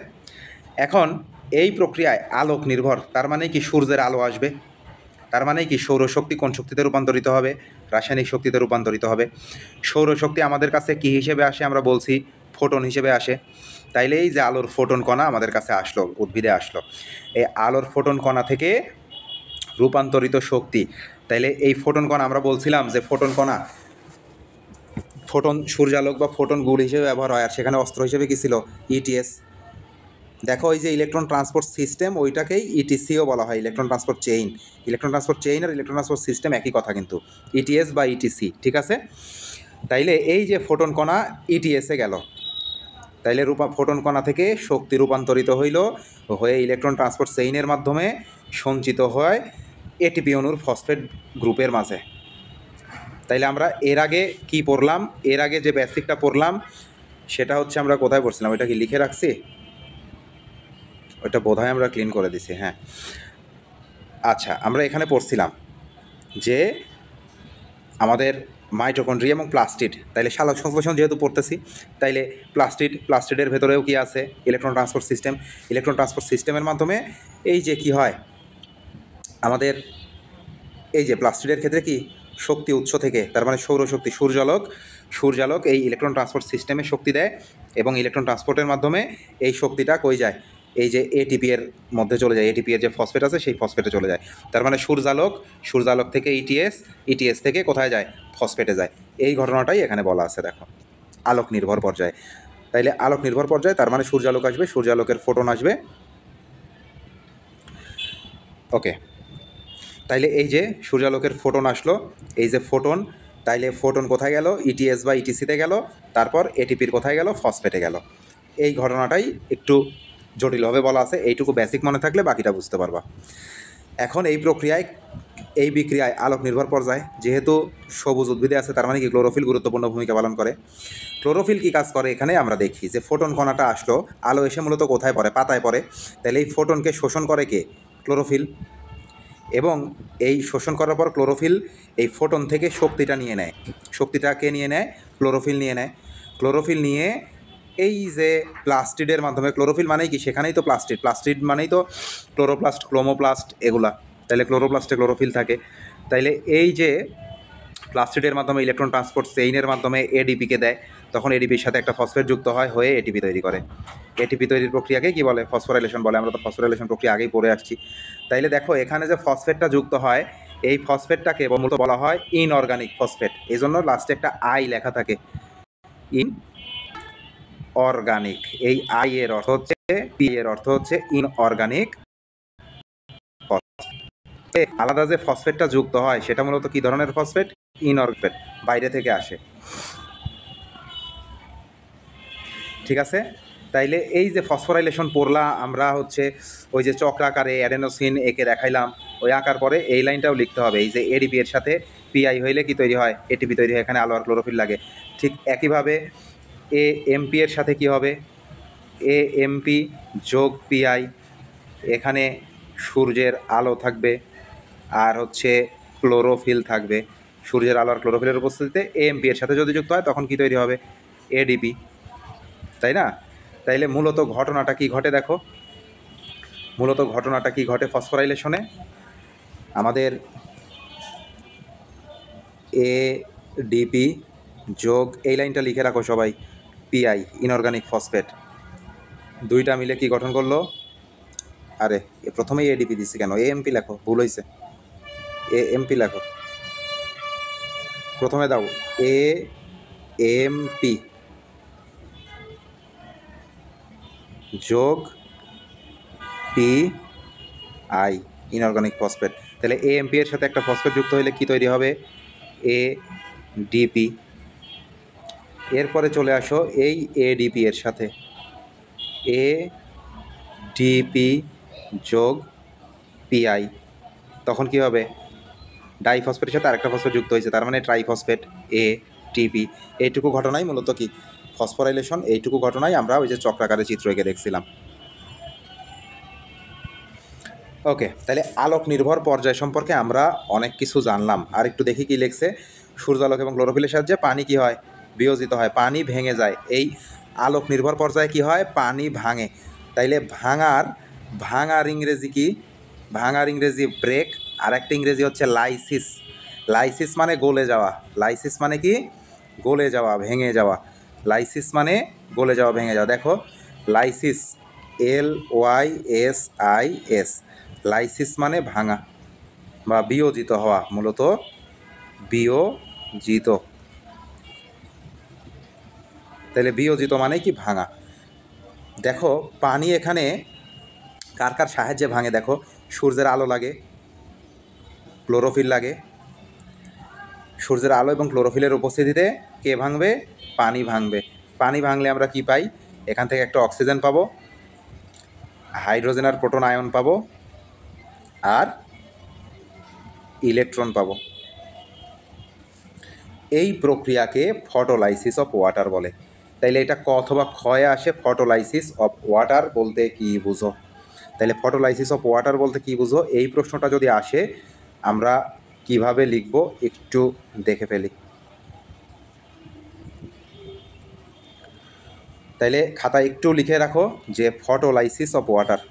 এখন এই প্রক্রিয়ায় আলোক নির্ভর, তার মানে কি সূর্যের আলো আসবে, তার মানে কি সৌরশক্তি কোন শক্তিতে রূপান্তরিত হবে? রাসায়নিক শক্তিতে রূপান্তরিত হবে। সৌরশক্তি আমাদের কাছে কি হিসেবে আসে? আমরা বলছি ফোটন হিসেবে আসে। তাইলে এই যে আলোর ফোটন কণা আমাদের কাছে আসলো, উদ্ভিদে আসলো, এই আলোর ফোটন কণা থেকে রূপান্তরিত শক্তি। তাইলে এই ফোটন কণা আমরা বলছিলাম যে ফোটন কণা, ফোটন সূর্যালোক বা ফোটন গুল হিসেবে ব্যবহার হয়, আর সেখানে অস্ত্র হিসেবে কী ছিল? ইটিএস। দেখো ওই যে ইলেকট্রন ট্রান্সপোর্ট সিস্টেম, ওইটাকেই ইটিসিও বলা হয়, electron transport chain. Electron transport chain আর ইলেকট্রন ট্রান্সপোর্ট সিস্টেম একই কথা কিন্তু, ইটিএস বা ইটিসি। ঠিক আছে, তাইলে এই যে ফোটন কণা ইটিএসে গেল, তাইলে ফোটন কণা থেকে শক্তি রূপান্তরিত হইল, হয়ে ইলেকট্রন ট্রান্সপোর্ট চেইনের মাধ্যমে সঞ্চিত হয় এটিপি অণুর ফসফেট গ্রুপের মাঝে। তাইলে আমরা এর আগে কি পড়লাম? এর আগে যে বেসিকটা পড়লাম সেটা হচ্ছে, আমরা কোথায় পড়ছিলাম? ওইটা কি লিখে রাখছি? ওইটা বোধহয় আমরা ক্লিন করে দিছি। হ্যাঁ, আচ্ছা, আমরা এখানে পড়ছিলাম যে আমাদের মাইটোকন্ড্রিয়া এবং প্লাস্টিড, তাইলে সালোক সংশ্লেষণ যেহেতু পড়তেছি, তাইলে প্লাস্টিডের ভেতরেও কি আছে? Electron transport system. Electron transport সিস্টেমের মাধ্যমে এই যে কি হয় আমাদের, এই যে প্লাস্টিডের ক্ষেত্রে কি শক্তি উৎস থেকে, তার মানে সৌরশক্তি, সূর্যালোক এই ইলেকট্রন ট্রান্সপোর্ট সিস্টেমে শক্তি দেয়, এবং ইলেকট্রন ট্রান্সপোর্টের মাধ্যমে এই শক্তিটা কই যায়? এই যে এটিপি এর মধ্যে চলে যায়, এটিপি এর যে ফসফেট আছে সেই ফসফেটে চলে যায়। তার মানে সূর্যালোক থেকে ইটিএস থেকে কোথায় যায়? ফসফেটে যায়। এই ঘটনাটাই এখানে বলা আছে, দেখো, আলোক নির্ভর পর্যায়ে। তাইলে আলোক নির্ভর পর্যায়ে, তার মানে সূর্যালোক আসবে, সূর্যালোকের ফোটন আসবে। ওকে, তাইলে এই যে সূর্যালোকের ফোটন আসলো, এই যে ফোটন, তাইলে ফোটন কোথায় গেল? ইটিএস বা ইটিসিতে গেল, তারপর এটিপির কোথায় গেল? ফসফেটে গেল। এই ঘটনাটাই একটু জটিলভাবে বলা আছে, এইটুকু বেসিক মনে থাকলে বাকিটা বুঝতে পারবা। এখন এই বিক্রিয়ায় আলোক নির্ভর পর্যায়ে, যেহেতু সবুজ উদ্ভিদে আছে, তার মানে কি ক্লোরোফিল গুরুত্বপূর্ণ ভূমিকা পালন করে। ক্লোরোফিল কি কাজ করে? এখানে আমরা দেখি যে ফোটন কণাটা আসলো, আলো এসে মূলত কোথায় পড়ে? পাতায় পড়ে। তাহলে এই ফোটনকে শোষণ করে কে? ক্লোরোফিল। এবং এই শোষণ করার পর ক্লোরোফিল এই ফোটন থেকে শক্তিটা নিয়ে নেয়। শক্তিটা কে নিয়ে নেয়? ক্লোরোফিল নিয়ে নেয়। ক্লোরোফিল নিয়ে এই যে প্লাস্টিডের মাধ্যমে, ক্লোরোফিল মানেই কি? সেখানেই তো প্লাস্টিড মানেই তো ক্লোরোপ্লাস্ট, ক্লোমোপ্লাস্ট এগুলা। তাইলে ক্লোরোপ্লাস্টে ক্লোরোফিল থাকে। তাইলে এই যে প্লাস্টিডের মাধ্যমে ইলেকট্রন ট্রান্সপোর্ট চেইনের মাধ্যমে এডিপিকে দেয়, তখন এডিপির সাথে একটা ফসফেট যুক্ত হয়, হয়ে এটিপি তৈরি করে। এটিপি তৈরির প্রক্রিয়াকে কি বলে? ফসফোরাইলেশন বলে। আমরা তো ফসফোরাইলেশন প্রক্রিয়া আগেই পড়ে আসছি। তাইলে দেখো এখানে যে ফসফেটটা যুক্ত হয়, এই ফসফেটটাকে মূলত বলা হয় ইনঅর্গানিক ফসফেট। এই জন্য লাস্টে একটা আই লেখা থাকে, ইন অর্গানিক। এই আই এর অর্থ হচ্ছে, পি এর অর্থ হচ্ছে ইনঅর্গানিক। আলাদা যে ফসফেটটা যুক্ত হয় সেটা মূলত কি ধরনের ফসফেট? ইনঅর্গানিক, বাইরে থেকে আসে। ঠিক আছে, তাইলে এই যে ফসফোরাইলেশন পড়লা আমরা, হচ্ছে ওই যে চক্রাকারে অ্যাডেনোসিন একে দেখাইলাম, ওই আঁকার পরে এই লাইনটাও লিখতে হবে। এই যে এডিপি এর সাথে পিআই হইলে কি তৈরি হয়? এটিপি তৈরি হয়। এখানে আলো আর ক্লোরোফিল লাগে। ঠিক একইভাবে এ এমপি এর সাথে কি হবে? এ এমপি যোগ পিআই। এখানে সূর্যের আলো থাকবে আর হচ্ছে ক্লোরোফিল থাকবে। সূর্যের আলো আর ক্লোরোফিলের উপস্থিতিতে এএমপি এর সাথে যদি যুক্ত হয় তখন কি তৈরি হবে? এডিপি, তাই না? তাইলে মূলত ঘটনাটা কি ঘটে? দেখো, মূলত ঘটনাটা কি ঘটে ফসফোরাইলেশনে? আমাদের এডিপি যোগ, এই লাইনটা লিখে রাখো সবাই, পিআই, ইনঅর্গানিক ফসফেট, দুইটা মিলে কি গঠন করলো? আরে প্রথমেই এডিপি দিচ্ছি কেন? এএমপি লেখো, ভুল হয়েছে। এএমপি লেখো, প্রথমে দাও এ এমপি যোগ পি আই, ইনঅর্গানিক ফসফেট। তাহলে এএমপি এর সাথে একটা ফসফেট যুক্ত হলে কি তৈরি হবে? এডিপি। এরপরে চলে আসো এই এডিপি এর সাথে, এডিপি যোগ পিআই, তখন কি হবে? ডাইফসফেটের সাথে আরেকটা ফসফেট যুক্ত হয়েছে, তার মানে ট্রাইফসফেট, এ। টিপি। এইটুকু ঘটনাই মূলত কি ফসফোরাইলেশন। এইটুকু ঘটনাই আমরা ওই যে চক্রাকারে চিত্র এঁকে দেখছিলাম। ওকে, তাহলে আলোক নির্ভর পর্যায় সম্পর্কে আমরা অনেক কিছু জানলাম। আর একটু দেখি কি লিখছে। সূর্যালোক এবং ক্লোরোফিলের সাহায্যে পানি কি হয়, বিয়োজিত হয়, পানি ভেঙে যায়। এই আলোক নির্ভর পর্যায়ে কি হয়, পানি ভাঙে। তাইলে ভাঙার ইংরেজি কি, ভাঙার ইংরেজি ব্রেক, আর একটা ইংরেজি হচ্ছে লাইসিস। লাইসিস মানে গলে যাওয়া, লাইসিস মানে কি গলে যাওয়া, ভেঙে যাওয়া। লাইসিস মানে গলে যাওয়া, ভেঙে যাওয়া। দেখো লাইসিস, LYSIS, লাইসিস মানে ভাঙা বা বিয়োজিত হওয়া, মূলত বিয়োজিত। তাহলে বিয়োজিত মানে কি ভাঙা। দেখো পানি এখানে কার কার সাহায্যে ভাঙে, দেখো সূর্যের আলো লাগে, ক্লোরোফিল লাগে। সূর্যের আলো এবং ক্লোরোফিলের উপস্থিতিতে কে ভাঙবে, পানি ভাঙবে। পানি ভাঙলে আমরা কি পাই, এখান থেকে একটা অক্সিজেন পাবো, হাইড্রোজেন আর প্রোটন আয়ন পাবো, আর ইলেকট্রন পাবো। এই প্রক্রিয়াকে ফটোলাইসিস অফ ওয়াটার বলে। তাইলে এটা ক অথবা ক্ষয়ে আসে। ফটোলাইসিস অফ ওয়াটার বলতে কি বুঝো? তাহলে ফটোলাইসিস অফ ওয়াটার বলতে কি বুঝো, এই প্রশ্নটা যদি আসে আমরা কিভাবে লিখব একটু দেখে ফেলি। তাইলে খাতায় একটু লিখে রাখো যে photolysis of water.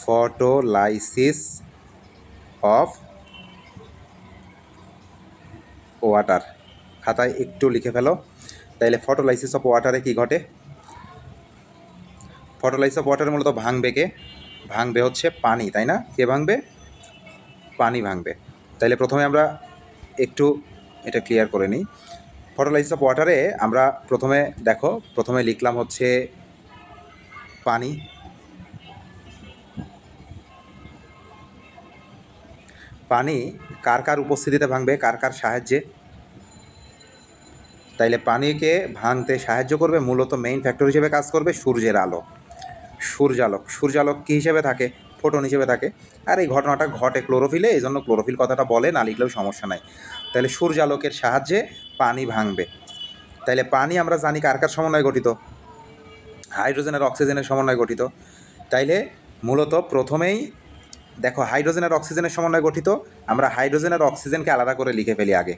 Photolysis of water খাতায় একটু লিখে ফেলো। তাইলে ফটোলাইসিস অফ ওয়াটারে কি ঘটে, ফটোলাইসিস অফ ওয়াটার মূলত ভাঙবে কে, ভাঙবে হচ্ছে পানি, তাই না? কে ভাঙবে, পানি ভাঙবে। তাইলে প্রথমে আমরা একটু এটা ক্লিয়ার করে নিই। ফটোলাইসিস অফ ওয়াটারে আমরা প্রথমে লিখলাম হচ্ছে পানি। পানি কার কার উপস্থিতিতে ভাঙবে, কার কার সাহায্যে? তাইলে পানিকে ভাঙতে সাহায্য করবে, মূলত মেইন ফ্যাক্টর হিসেবে কাজ করবে সূর্যের আলো, সূর্যালোক। সূর্যালোক কী হিসেবে থাকে, ফোটন হিসেবে থাকে। আর এই ঘটনাটা ঘটে ক্লোরোফিলে, এই জন্য ক্লোরোফিল কথাটা বলে, না লিখলেও সমস্যা নাই। তাহলে সূর্যালোকের সাহায্যে পানি ভাঙবে। তাইলে পানি আমরা জানি কার কার সমন্বয়ে গঠিত, হাইড্রোজেন আর অক্সিজেনের সমন্বয়ে গঠিত। তাইলে মূলত প্রথমেই দেখো হাইড্রোজেন আর অক্সিজেনের সমন্বয়ে গঠিত। আমরা হাইড্রোজেন আর অক্সিজেনকে আলাদা করে লিখে ফেলি আগে।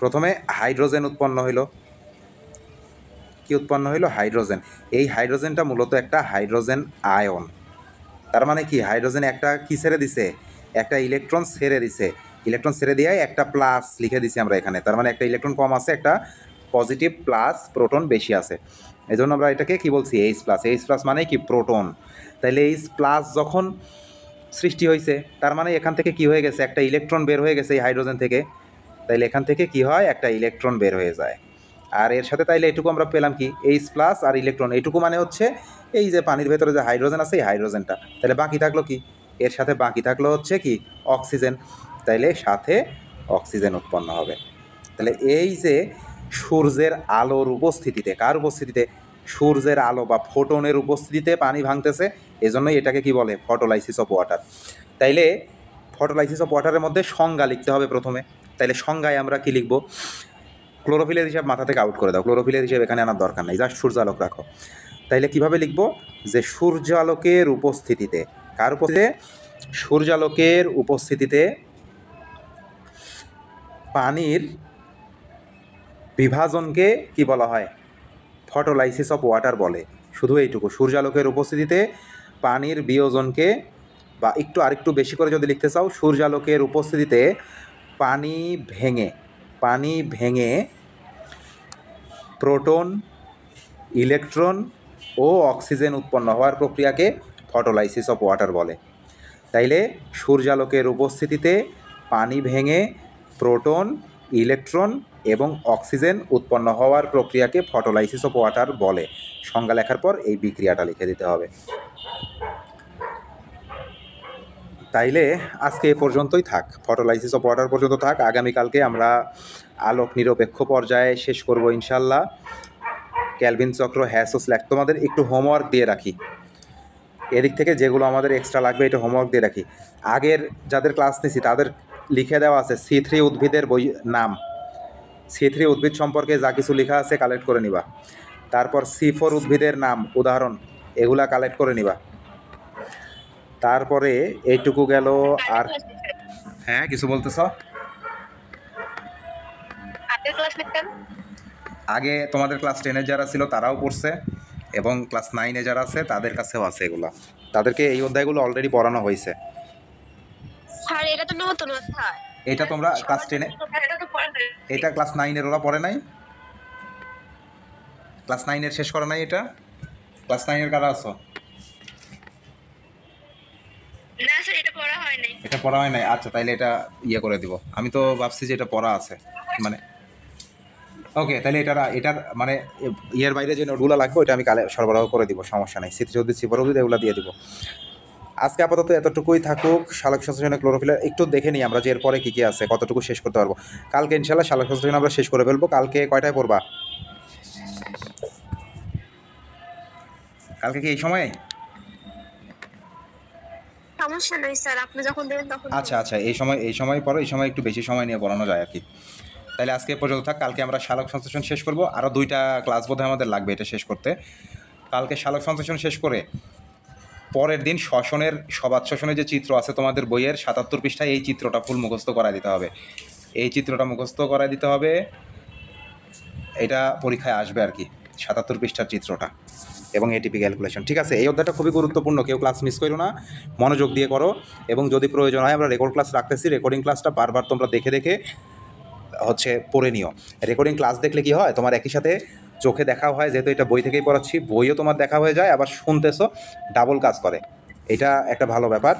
প্রথমে হাইড্রোজেন উৎপন্ন হইল, কি উৎপন্ন হইল, হাইড্রোজেন। এই হাইড্রোজেনটা মূলত একটা হাইড্রোজেন আয়ন। তার মানে কি, হাইড্রোজেন একটা কি ছেড়ে দিছে, একটা ইলেকট্রন ছেড়ে দিছে। ইলেকট্রন ছেড়ে দিয়ে একটা প্লাস লিখে দিছি আমরা এখানে। তার মানে একটা ইলেকট্রন কম আছে, একটা পজিটিভ প্লাস প্রোটন বেশি আছে। এই জন্য আমরা এটাকে কি বলছি, H প্লাস। H প্লাস মানে কি, প্রোটন। তাইলে H প্লাস যখন সৃষ্টি হয়েছে, তার মানে এখান থেকে কি হয়ে গেছে, একটা ইলেকট্রন বের হয়ে গেছে এই হাইড্রোজেন থেকে। তাইলে এখান থেকে কি হয়, একটা ইলেকট্রন বের হয়ে যায়। আর এর সাথে তাইলে এটুকু আমরা পেলাম কি, H প্লাস আর ইলেকট্রন। এইটুকু মানে হচ্ছে এই যে পানির ভেতরে যে হাইড্রোজেন আছে, এই হাইড্রোজেনটা। তাহলে বাকি থাকলো কি, এর সাথে বাকি থাকলো হচ্ছে কি, অক্সিজেন। তাইলে সাথে অক্সিজেন উৎপন্ন হবে। তাহলে এই যে সূর্যের আলোর উপস্থিতিতে, কার উপস্থিতিতে, সূর্যের আলো বা ফোটনের উপস্থিতিতে পানি ভাঙতেছে, এজন্যই এটাকে কি বলে, ফটোলাইসিস অফ ওয়াটার। তাইলে ফটোলাইসিস অফ ওয়াটারের মধ্যে সংজ্ঞা লিখতে হবে প্রথমে। তাইলে সংজ্ঞায় আমরা কি লিখব, ক্লোরোফিলের হিসাব মাথা থেকে আউট করে দাও, ক্লোরোফিলের হিসাব এখানে আনার দরকার নেই, জাস্ট সূর্যালোক রাখো। তাইলে কিভাবে লিখব, যে সূর্যালোকের উপস্থিতিতে, কার উপস্থিতিতে, সূর্যালোকের উপস্থিতিতে পানির বিভাজনকে কি বলা হয়, ফটোলাইসিস অফ ওয়াটার বলে। শুধু এইটুকু, সূর্যালোকের উপস্থিতিতে পানির বিয়োজনকে, বা আরেকটু বেশি করে যদি লিখতে চাও, সূর্যালোকের উপস্থিতিতে পানি ভেঙে প্রোটন, ইলেকট্রন ও অক্সিজেন উৎপন্ন হওয়ার প্রক্রিয়াকে ফটোলাইসিস অফ ওয়াটার বলে। তাইলে সূর্যালোকের উপস্থিতিতে পানি ভেঙে প্রোটন, ইলেকট্রন এবং অক্সিজেন উৎপন্ন হওয়ার প্রক্রিয়াকে ফটোলাইসিস অফ ওয়াটার বলে। সংজ্ঞা লেখার পর এই বিক্রিয়াটা লিখে দিতে হবে। তাইলে আজকে এ পর্যন্তই থাক, ফটোলাইসিস অফ ওয়াটার পর্যন্ত থাক। আগামীকালকে আমরা আলোক নিরপেক্ষ পর্যায়ে শেষ করব ইনশাল্লাহ। ক্যালভিন চক্র, হ্যাসো স্ল্যাক, তোমাদের একটু হোমওয়ার্ক দিয়ে রাখি। এদিক থেকে যেগুলো আমাদের এক্সট্রা লাগবে এটা হোমওয়ার্ক দিয়ে রাখি। আগের যাদের ক্লাস নিয়েছি তাদের লিখে দেওয়া আছে C3 উদ্ভিদের বই নাম, C3 উদ্ভিদ সম্পর্কে যা কিছু লেখা আছে কালেক্ট করে নিবা। তারপর C4 উদ্ভিদের নাম, উদাহরণ, এগুলা কালেক্ট করে নিবা। তারপরে এইটুকু গেল। আর হ্যাঁ, কিছু বলতেছ? আগের ক্লাস নিতেন? আগে তোমাদের ক্লাস 10-এ যারা ছিল তারাও পড়ছে, এবং ক্লাস 9-এ যারা আছে তাদের কাছেও আছে এগুলা। তাদেরকে এই অধ্যায়গুলো অলরেডি পড়ানো হয়েছে। স্যার এটা তো নতুন অধ্যায়। এটা তোমরা ক্লাস 10-এ, এটা তো পড়া নাই। এটা ক্লাস 9-এর ওরা পড়ে নাই? ক্লাস 9-এর শেষ করে নাই এটা? ক্লাস 9-এর কারা আছো? না স্যার এটা পড়া হয় নাই। এটা পড়া হয় নাই? আচ্ছা, তাইলে এটা ইয়ে করে দিব। আমি তো ভাবছি যে এটা পড়া আছে, মানে ওকে, তাহলে এটার মানে ইয়ের বাইরে যে নোটগুলো লাগবে ওইটা আমি কালে সরবরাহ করে দিব, সমস্যা নেই। C3 উদ্ভিদ, C4 উদ্ভিদ এগুলো দিয়ে দিব। আজকে আপাতত এতটুকুই থাকুক। শালক সংশ্লেষণে ক্লোরোফিলের একটু দেখে নিই আমরা যে এরপরে কী কী আছে, কতটুকু শেষ করতে পারবো। কালকে ইনশাল্লাহ শালক সংশ্লেষণ আমরা শেষ করে ফেলবো। কালকে কয়টায় পড়বা? কালকে কি এই সময়ে? সমস্যা নেই স্যার, আপনি যখন দেবেন তখন। আচ্ছা আচ্ছা, এই সময় পড়ো, এই সময় একটু বেশি সময় নিয়ে পড়ানো যায় আর কি। তাহলে আজকে পর্যন্ত থাক। কালকে আমরা শালক সংশ্লেষণ শেষ করব। আরও 2টা ক্লাস বোধহয় আমাদের লাগবে এটা শেষ করতে। কালকে শালক সংশ্লেষণ শেষ করে পরের দিন শ্বসনের, সবাত শ্বসনের যে চিত্র আছে তোমাদের বইয়ের 77 পৃষ্ঠায়, এই চিত্রটা ফুল মুখস্থ করায় দিতে হবে। এই চিত্রটা মুখস্থ করায় দিতে হবে, এটা পরীক্ষায় আসবে আর কি, 77 পৃষ্ঠার চিত্রটা এবং এটিপি ক্যালকুলেশন। ঠিক আছে, এই অধ্যায়টা খুবই গুরুত্বপূর্ণ, কেউ ক্লাস মিস করো না, মনোযোগ দিয়ে করো। এবং যদি প্রয়োজন হয় আমরা রেকর্ড ক্লাস রাখতেছি, রেকর্ডিং ক্লাসটা বারবার তোমরা দেখে দেখে পড়ে নিও। রেকর্ডিং ক্লাস দেখলে কি হয়, তোমার একই সাথে চোখে দেখাও হয়, যেহেতু এটা বই থেকেই পড়াচ্ছি, বইও তোমার দেখা হয়ে যায়, আবার শুনতেছো, ডাবল কাজ করে। এটা একটা ভালো ব্যাপার।